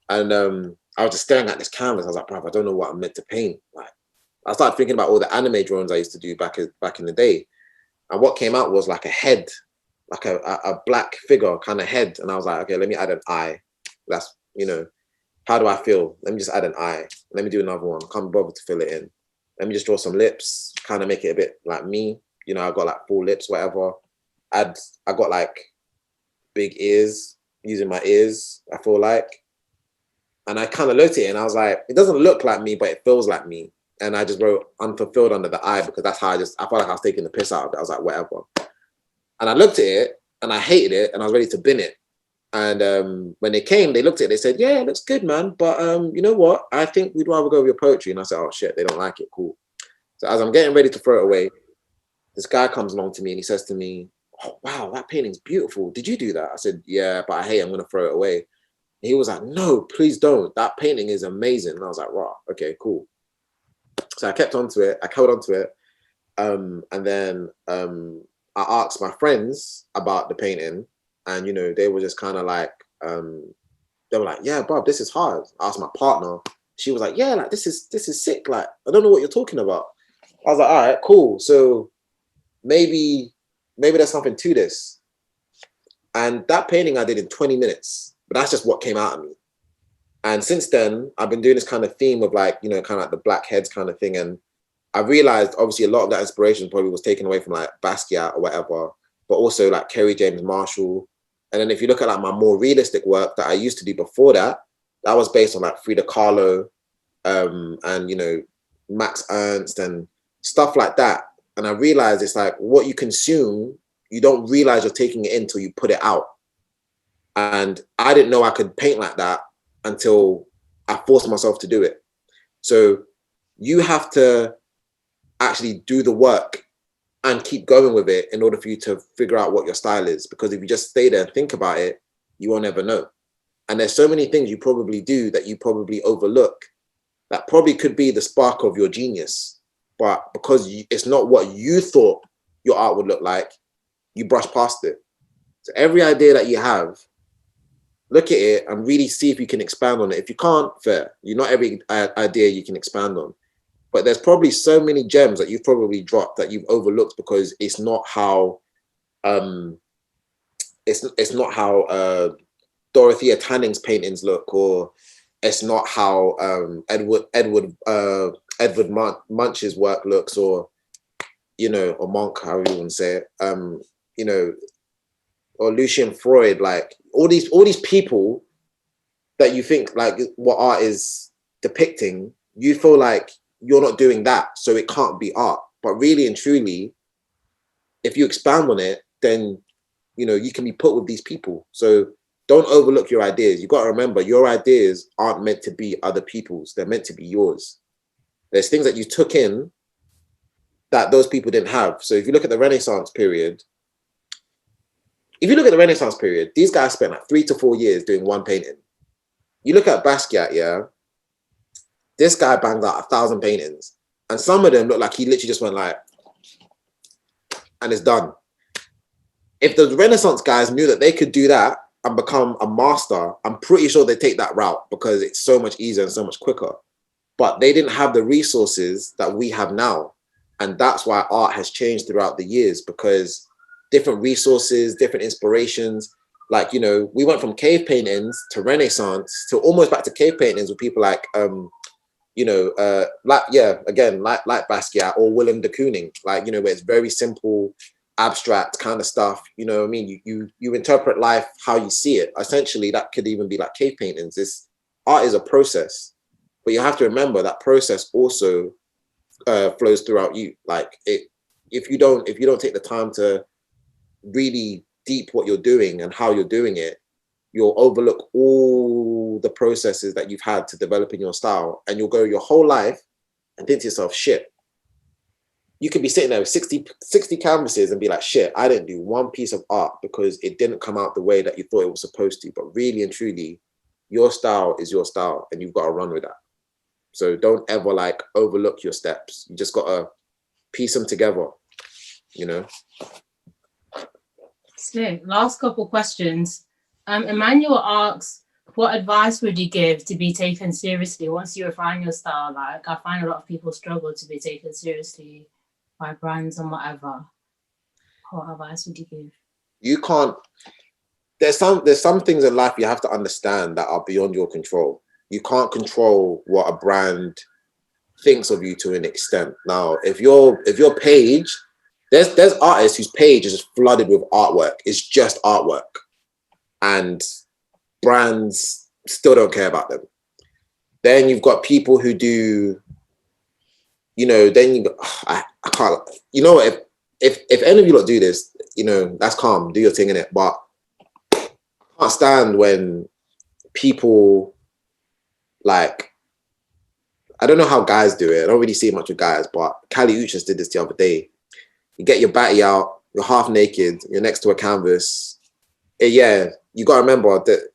And I was just staring at this canvas. I was like, bruv, I don't know what I'm meant to paint. Like, I started thinking about all the anime drawings I used to do back in the day. And what came out was like a head, like a black figure kind of head. And I was like, okay, let me add an eye. That's, you know, how do I feel? Let me just add an eye. Let me do another one. Can't be bothered to fill it in. Let me just draw some lips, kind of make it a bit like me. You know, I got like full lips, whatever. I got like big ears, using my ears, I feel like. And I kind of looked at it and I was like, it doesn't look like me, but it feels like me. And I just wrote unfulfilled under the eye because that's how I felt like I was taking the piss out of it. I was like, whatever. And I looked at it and I hated it and I was ready to bin it. And when they came, they looked at it, they said, yeah, it looks good, man. But you know what? I think we'd rather go with your poetry. And I said, oh shit, they don't like it. Cool. So as I'm getting ready to throw it away, this guy comes along to me and he says to me, oh, wow, that painting's beautiful. Did you do that? I said, yeah, but I hate it. I'm going to throw it away. And he was like, no, please don't. That painting is amazing. And I was like, rah, okay, cool. So I kept onto it. I held onto it. And then I asked my friends about the painting. And, you know, they were just kind of like, they were like, yeah, Bob, this is hard. I asked my partner. She was like, yeah, like, this is sick. Like, I don't know what you're talking about. I was like, all right, cool. So maybe there's something to this. And that painting I did in 20 minutes, but that's just what came out of me. And since then, I've been doing this kind of theme of like, you know, kind of like the black heads kind of thing. And I realized obviously a lot of that inspiration probably was taken away from like Basquiat or whatever, but also like Kerry James Marshall. And then if you look at like my more realistic work that I used to do before that, that was based on like Frida Kahlo and, you know, Max Ernst and stuff like that. And I realized it's like what you consume, you don't realize you're taking it in until you put it out. And I didn't know I could paint like that until I forced myself to do it. So you have to actually do the work and keep going with it in order for you to figure out what your style is. Because if you just stay there and think about it, you won't ever know. And there's so many things you probably do that you probably overlook that probably could be the spark of your genius. But because it's not what you thought your art would look like, you brush past it. So every idea that you have, look at it and really see if you can expand on it. If you can't, fair. You're not every idea you can expand on. But there's probably so many gems that you've probably dropped that you've overlooked because it's not how it's not how Dorothea Tanning's paintings look, or it's not how Edward Munch's work looks, or or Monk, however you want to say it, or Lucian Freud. Like all these people that you think like what art is depicting, you feel like you're not doing that, so it can't be art. But really and truly, if you expand on it, then you can be put with these people. So don't overlook your ideas. You got to remember, your ideas aren't meant to be other people's. They're meant to be yours. There's things that you took in that those people didn't have. So if you look at the Renaissance period, these guys spent like 3 to 4 years doing one painting. You look at Basquiat, yeah, this guy banged out 1,000 paintings. And some of them look like he literally just went like, and it's done. If the Renaissance guys knew that they could do that and become a master, I'm pretty sure they'd take that route because it's so much easier and so much quicker. But they didn't have the resources that we have now. And that's why art has changed throughout the years, because different resources, different inspirations. Like, we went from cave paintings to Renaissance to almost back to cave paintings with people like, like Basquiat or Willem de Kooning, like, where it's very simple, abstract kind of stuff. You know what I mean? You interpret life how you see it. Essentially, that could even be like cave paintings. Art is a process, but you have to remember that process also flows throughout you. Like if you don't take the time to really deep what you're doing and how you're doing it, you'll overlook all the processes that you've had to develop in your style, and you'll go your whole life and think to yourself, shit, you could be sitting there with 60 canvases and be like, shit, I didn't do one piece of art because it didn't come out the way that you thought it was supposed to. But really and truly, your style is your style and you've got to run with that. So don't ever like overlook your steps. You just got to piece them together, So, last couple questions. Emmanuel asks, what advice would you give to be taken seriously once you refine your style? Like, I find a lot of people struggle to be taken seriously by brands and whatever. What advice would you give? You can't. There's some things in life you have to understand that are beyond your control. You can't control what a brand thinks of you to an extent. Now, if your page, there's artists whose page is flooded with artwork. It's just artwork, and brands still don't care about them. Then you've got people who do, then you go, I can't, if any of you lot do this, that's calm, do your thing in it. But I can't stand when people like, I don't know how guys do it. I don't really see much with guys, but Kali Uchis did this the other day. You get your batty out, you're half naked, you're next to a canvas. Yeah, you got to remember that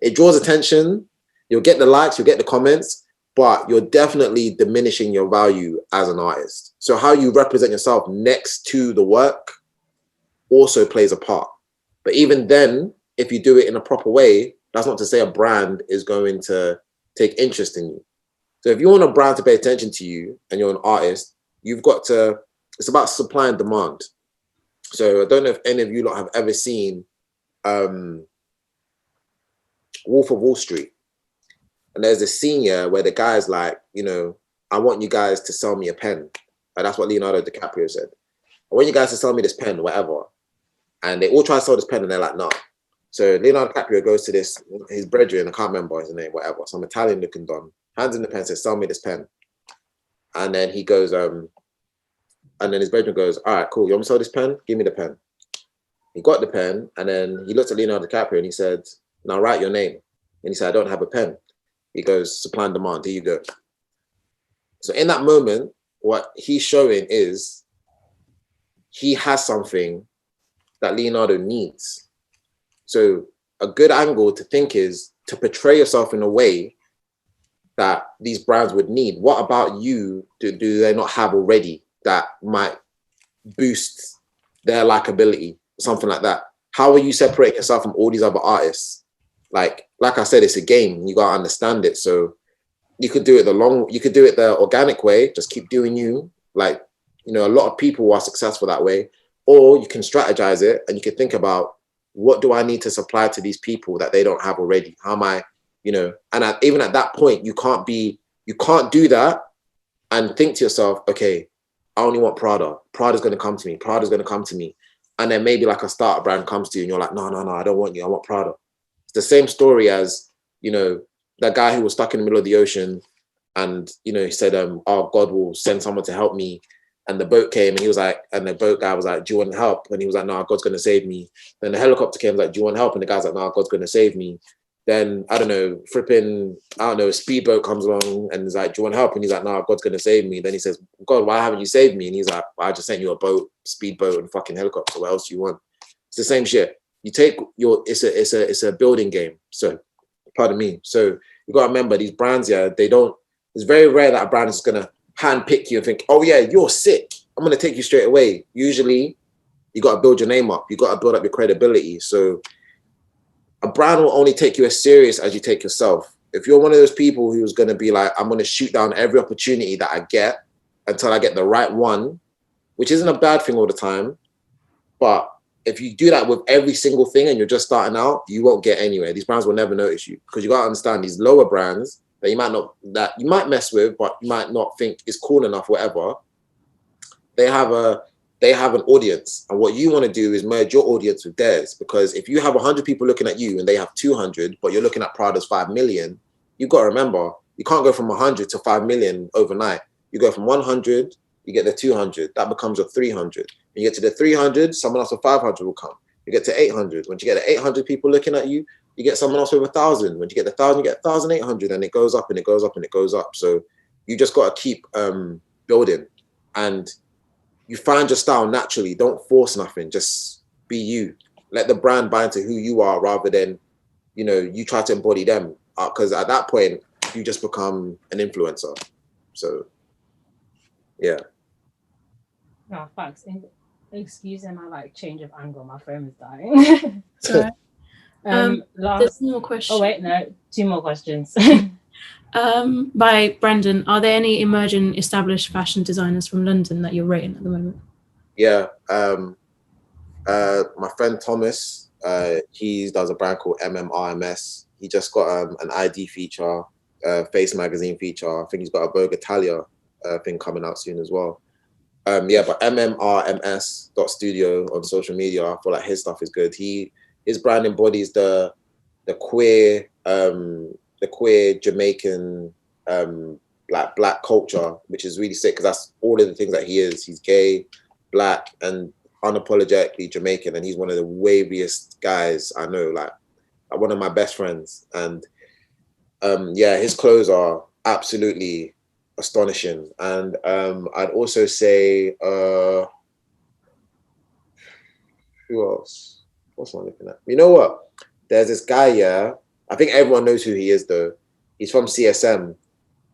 it draws attention. You'll get the likes, you'll get the comments, but you're definitely diminishing your value as an artist. So how you represent yourself next to the work also plays a part. But even then, if you do it in a proper way, that's not to say a brand is going to take interest in you. So if you want a brand to pay attention to you and you're an artist, you've got to, it's about supply and demand. So I don't know if any of you lot have ever seen Wolf of Wall Street. And there's a scene here where the guy's like, I want you guys to sell me a pen. And that's what Leonardo DiCaprio said. I want you guys to sell me this pen, whatever. And they all try to sell this pen and they're like, no. So Leonardo DiCaprio goes to his brethren, I can't remember his name, whatever, some Italian looking don, hands in the pen, says, sell me this pen. And then he goes, and then his brethren goes, all right, cool, you want me to sell this pen? Give me the pen. He got the pen, and then he looked at Leonardo DiCaprio and he said, now write your name. And he said, I don't have a pen. He goes, supply and demand, here you go. So in that moment, what he's showing is he has something that Leonardo needs. So a good angle to think is to portray yourself in a way that these brands would need. What about you do they not have already that might boost their likability, something like that? How are you separating yourself from all these other artists? Like I said, it's a game. You gotta understand it. So you could do it the organic way, just keep doing you. Like, you know, a lot of people are successful that way. Or you can strategize it and you can think about, what do I need to supply to these people that they don't have already? How am I, you know, and even at that point, you can't do that and think to yourself, okay, I only want Prada. Prada's going to come to me. Prada's going to come to me. And then maybe like a startup brand comes to you and you're like, no, I don't want you. I want Prada. It's the same story as, you know, that guy who was stuck in the middle of the ocean and, you know, he said, oh, God will send someone to help me. And the boat came and he was like, and the boat guy was like, do you want help? And he was like, no, God's going to save me. Then the helicopter came, like, do you want help? And the guy's like, no, God's going to save me. Then, I don't know, a speedboat comes along and he's like, do you want help? And he's like, no, God's going to save me. Then he says, God, why haven't you saved me? And he's like, well, I just sent you a boat, speedboat and fucking helicopter. What else do you want? It's the same shit. You take it's a building game. So, pardon me. So you got to remember these brands, yeah, it's very rare that a brand is going to handpick you and think, oh yeah, you're sick, I'm going to take you straight away. Usually you got to build your name up. You got to build up your credibility. So a brand will only take you as serious as you take yourself. If you're one of those people who's going to be like, I'm going to shoot down every opportunity that I get until I get the right one, which isn't a bad thing all the time. But if you do that with every single thing and you're just starting out, you won't get anywhere. These brands will never notice you, because you got to understand these lower brands that you might mess with, but you might not think is cool enough, whatever. They have an audience, and what you want to do is merge your audience with theirs. Because if you have 100 people looking at you and they have 200, but you're looking at Prada's 5 million, you've got to remember, you can't go from 100 to 5 million overnight. You go from 100, you get the 200, that becomes a 300. When you get to the 300, someone else with 500 will come. You get to 800. Once you get to 800 people looking at you, you get someone else with 1,000. When you get 1,000, you get 1,800, and it goes up and it goes up and it goes up. So you just got to keep building, and you find your style naturally. Don't force nothing. Just be you. Let the brand buy into who you are, rather than, you know, you try to embody them. Because at that point, you just become an influencer. So, yeah. No, facts. Excuse my change of angle. My phone is dying. Sorry. There's more questions. Oh wait, no, 2 more questions. By Brendan, are there any emerging established fashion designers from London that you're rating at the moment? Yeah, my friend Thomas, he does a brand called MMRMS. He just got an ID feature, Face magazine feature. I think he's got a Vogue Italia thing coming out soon as well. Yeah, but MMRMS.studio on social media. I feel like his stuff is good. His brand embodies the queer Jamaican like black culture, which is really sick, because that's all of the things that he is. He's gay, black, and unapologetically Jamaican, and he's one of the waviest guys I know, like one of my best friends. And yeah, his clothes are absolutely astonishing. And I'd also say who else? What's one looking at? You know what? There's this guy, yeah. I think everyone knows who he is though. He's from CSM.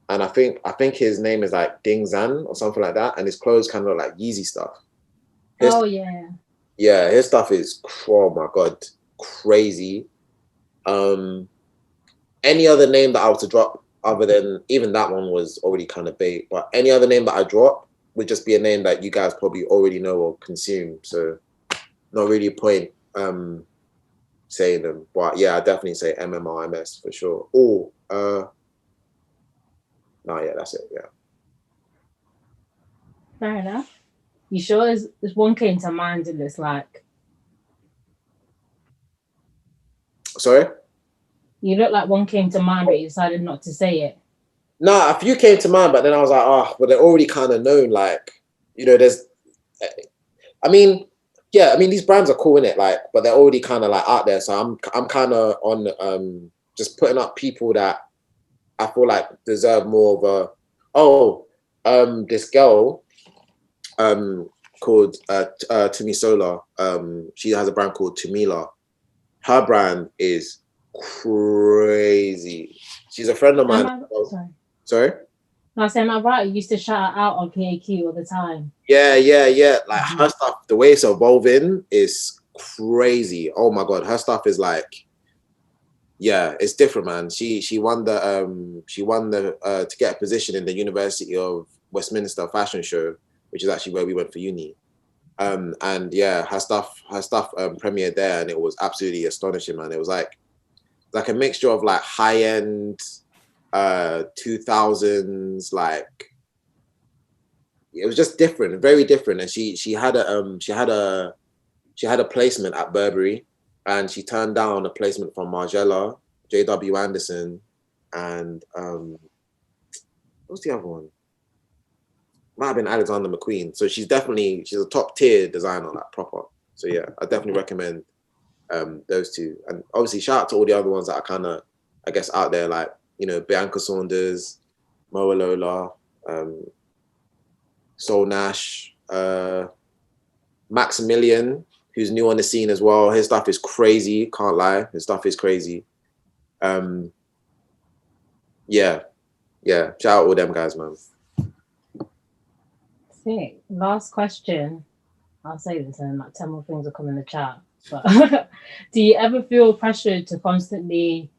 And I think his name is like Ding Zan or something like that. And his clothes kind of look like Yeezy stuff. Yeah. Yeah, his stuff is, oh my God, crazy. Any other name that I was to drop, other than, even that one was already kind of bait, but any other name that I drop would just be a name that you guys probably already know or consume. So not really a point saying them. But yeah, I definitely say MMRMS for sure. Oh, no, yeah, that's it, yeah. Fair enough. You sure there's one came to mind in this, like... Sorry? You look like one came to mind, but you decided not to say it. Nah, a few came to mind, but then I was like, oh, but they're already kind of known, like, you know, there's... I mean, yeah, I mean, these brands are cool, innit? Like, but they're already kind of like out there. So I'm kind of on just putting up people that I feel like deserve more of a, this girl called Tumi Sola. She has a brand called Tumila. Her brand is crazy. She's a friend of mine. Sorry? No, I said, am I right? You used to shout her out on PAQ all the time. Yeah. Like her stuff, the way it's evolving is crazy. Oh my God, her stuff is like, yeah, it's different, man. She won the to get a position in the University of Westminster fashion show, which is actually where we went for uni. And yeah, her stuff premiered there, and it was absolutely astonishing, man. It was like a mixture of like high end 2000s, like it was just different, very different. And she had a placement at Burberry, and she turned down a placement from Margiela, JW Anderson, and what's the other one? Might have been Alexander McQueen. So she's a top tier designer, like proper. So yeah, I definitely recommend those two. And obviously shout out to all the other ones that are kind of, I guess, out there, like, you know, Bianca Saunders, Moa Lola, Soul Nash, Maximilian, who's new on the scene as well. His stuff is crazy, can't lie. His stuff is crazy. Yeah. Shout out all them guys, man. Sick. Last question. I'll say this and like 10 more things will come in the chat. But do you ever feel pressured to constantly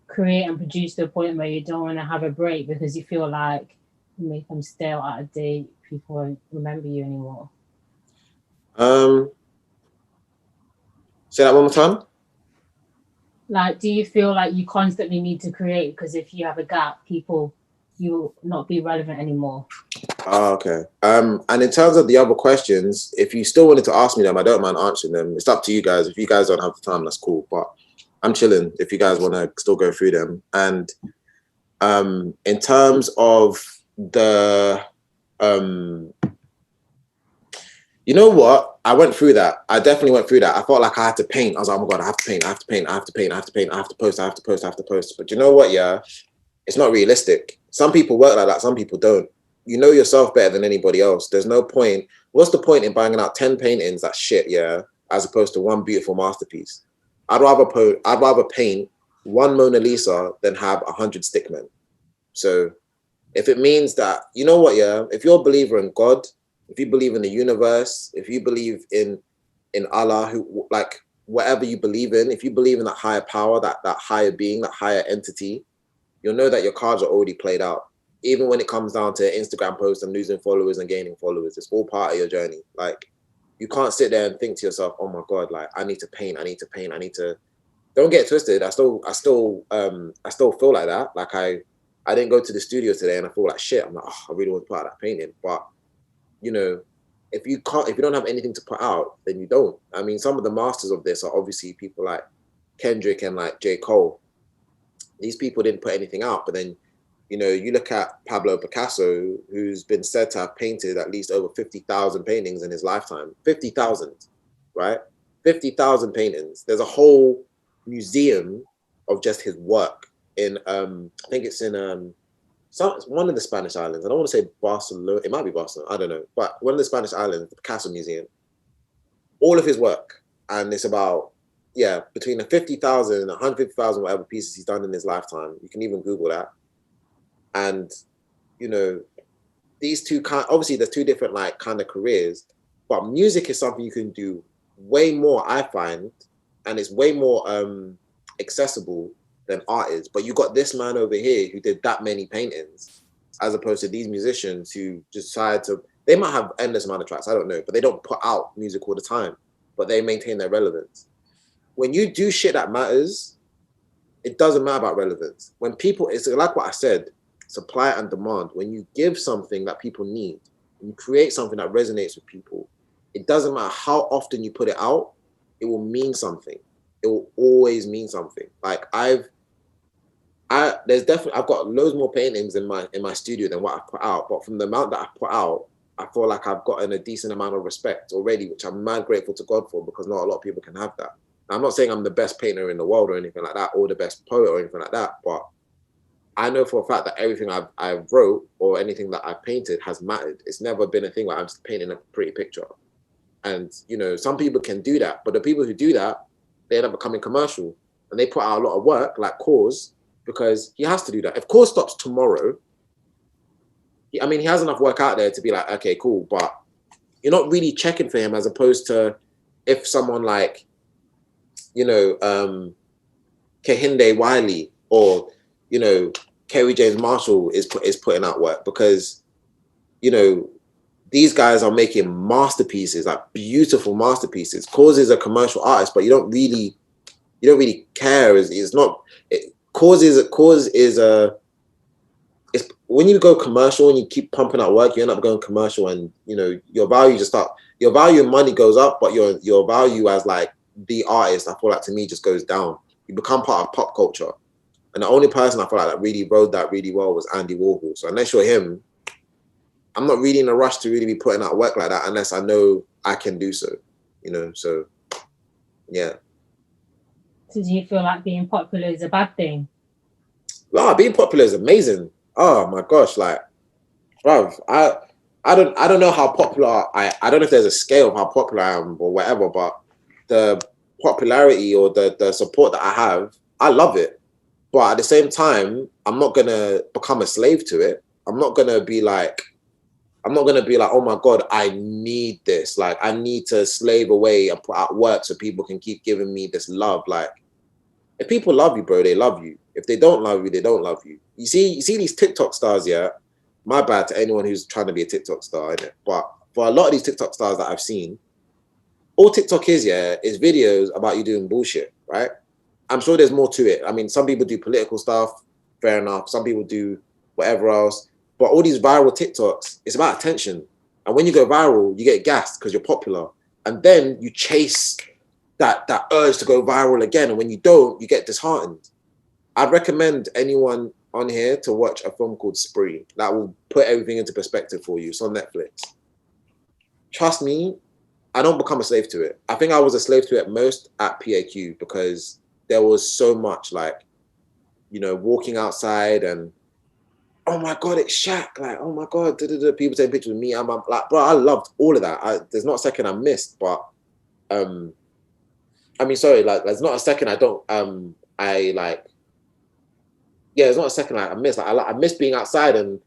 create and produce to a point where you don't want to have a break because you feel like you make them stale, out of date, people won't remember you anymore? Say that one more time. Like, do you feel like you constantly need to create because if you have a gap, you will not be relevant anymore? Oh, okay. And in terms of the other questions, if you still wanted to ask me them, I don't mind answering them. It's up to you guys. If you guys don't have the time, that's cool. But I'm chilling if you guys want to still go through them. And in terms of the, you know what? I went through that. I definitely went through that. I felt like I had to paint. I was like, oh my God, I have to paint. I have to paint. I have to paint. I have to paint. I have to post. I have to post. I have to post. But you know what? Yeah, it's not realistic. Some people work like that. Some people don't. You know yourself better than anybody else. There's no point. What's the point in banging out 10 paintings? That's shit, yeah, as opposed to one beautiful masterpiece. I'd rather paint one Mona Lisa than have 100 stickmen. So if it means that, you know what, yeah, if you're a believer in God, if you believe in the universe, if you believe in Allah, who, like, whatever you believe in, if you believe in that higher power, that higher being, that higher entity, you'll know that your cards are already played out. Even when it comes down to Instagram posts and losing followers and gaining followers, it's all part of your journey. Like, you can't sit there and think to yourself, oh my God, like, I need to paint. Don't get twisted. I still feel like that. Like, I didn't go to the studio today and I feel like shit. I'm like, oh, I really want to put out that painting. But, you know, if you don't have anything to put out, then you don't. I mean, some of the masters of this are obviously people like Kendrick and like J. Cole. These people didn't put anything out, but then, you know, you look at Pablo Picasso, who's been said to have painted at least over 50,000 paintings in his lifetime. 50,000, right? 50,000 paintings. There's a whole museum of just his work in, I think it's in one of the Spanish islands. I don't want to say Barcelona. It might be Barcelona. I don't know. But one of the Spanish islands, the Picasso Museum. All of his work. And it's about, yeah, between the 50,000 and 150,000 whatever pieces he's done in his lifetime. You can even Google that. And, you know, these two obviously there's two different like kind of careers, but music is something you can do way more, I find, and it's way more accessible than art is. But you got this man over here who did that many paintings, as opposed to these musicians who decide to, they might have endless amount of tracks, I don't know, but they don't put out music all the time, but they maintain their relevance. When you do shit that matters, it doesn't matter about relevance. When people, it's like what I said, supply and demand. When you give something that people need, when you create something that resonates with people, it doesn't matter how often you put it out, it will mean something. It will always mean something. Like I've got loads more paintings in my studio than what I've put out, but from the amount that I've put out, I feel like I've gotten a decent amount of respect already, which I'm mad grateful to God for, because not a lot of people can have that. Now, I'm not saying I'm the best painter in the world or anything like that, or the best poet or anything like that, but I know for a fact that everything I've wrote or anything that I've painted has mattered. It's never been a thing where I'm just painting a pretty picture. And, you know, some people can do that, but the people who do that, they end up becoming commercial. And they put out a lot of work, like Cause, because he has to do that. If Cause stops tomorrow, he has enough work out there to be like, okay, cool, but you're not really checking for him, as opposed to if someone like, Kehinde Wiley or, Kerry James Marshall is putting out work, because, these guys are making masterpieces, like beautiful masterpieces. Cause is a commercial artist, but you don't really care. It's when you go commercial and you keep pumping out work, you end up going commercial, and your value and money goes up, but your value as like the artist, I feel like, to me, just goes down. You become part of pop culture, and the only person I feel like that really rode that really well was Andy Warhol. So unless you're him, I'm not really in a rush to really be putting out work like that unless I know I can do so. So yeah. So do you feel like being popular is a bad thing? No, being popular is amazing. Oh my gosh, like, bruv, I don't know how popular I don't know if there's a scale of how popular I am or whatever, but the popularity or the support that I have, I love it. But at the same time, I'm not gonna become a slave to it. I'm not gonna be like, oh my God, I need this. Like, I need to slave away and put out work so people can keep giving me this love. Like, if people love you, bro, they love you. If they don't love you, they don't love you. You see these TikTok stars, yeah? My bad to anyone who's trying to be a TikTok star, innit? But for a lot of these TikTok stars that I've seen, all TikTok is, yeah, is videos about you doing bullshit, right? I'm sure there's more to it. Some people do political stuff, fair enough. Some people do whatever else. But all these viral TikToks, it's about attention. And when you go viral, you get gassed because you're popular. And then you chase that urge to go viral again. And when you don't, you get disheartened. I'd recommend anyone on here to watch a film called Spree. That will put everything into perspective for you. It's on Netflix. Trust me, I don't become a slave to it. I think I was a slave to it most at PAQ, because there was so much, like, walking outside and, oh my God, it's Shaq. Like, oh my God, people taking pictures with me. I'm like, bro, I loved all of that. There's not a second I missed, but, sorry, like, there's not a second I don't, there's not a second I miss. Like, I miss being outside and,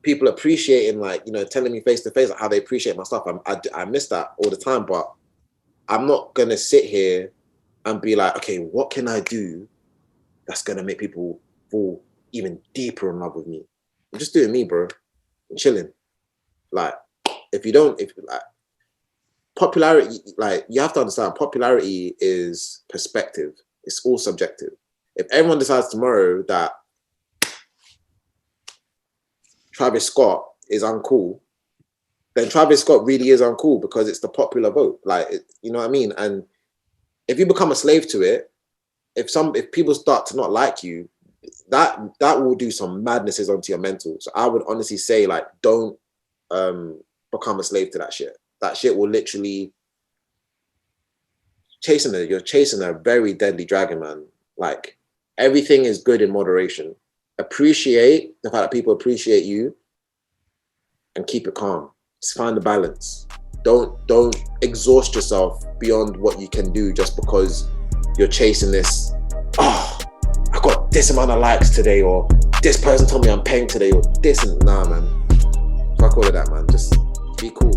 people appreciating, like, telling me face to face like how they appreciate my stuff. I miss that all the time, but I'm not going to sit here and be like, okay, what can I do that's going to make people fall even deeper in love with me? I'm just doing me, bro. I'm chilling. Like, popularity, like, you have to understand, popularity is perspective. It's all subjective. If everyone decides tomorrow that Travis Scott is uncool, then Travis Scott really is uncool, because it's the popular vote. Like, you know what I mean? And if you become a slave to it, if people start to not like you, that will do some madnesses onto your mental. So I would honestly say, like, don't become a slave to that shit. That shit will literally you're chasing a very deadly dragon, man. Like, everything is good in moderation. Appreciate the fact that people appreciate you, and keep it calm. Just find the balance. Don't exhaust yourself beyond what you can do just because you're chasing this. Oh, I got this amount of likes today, or this person told me I'm paying today, or this and nah, man. Fuck all of that, man. Just be cool.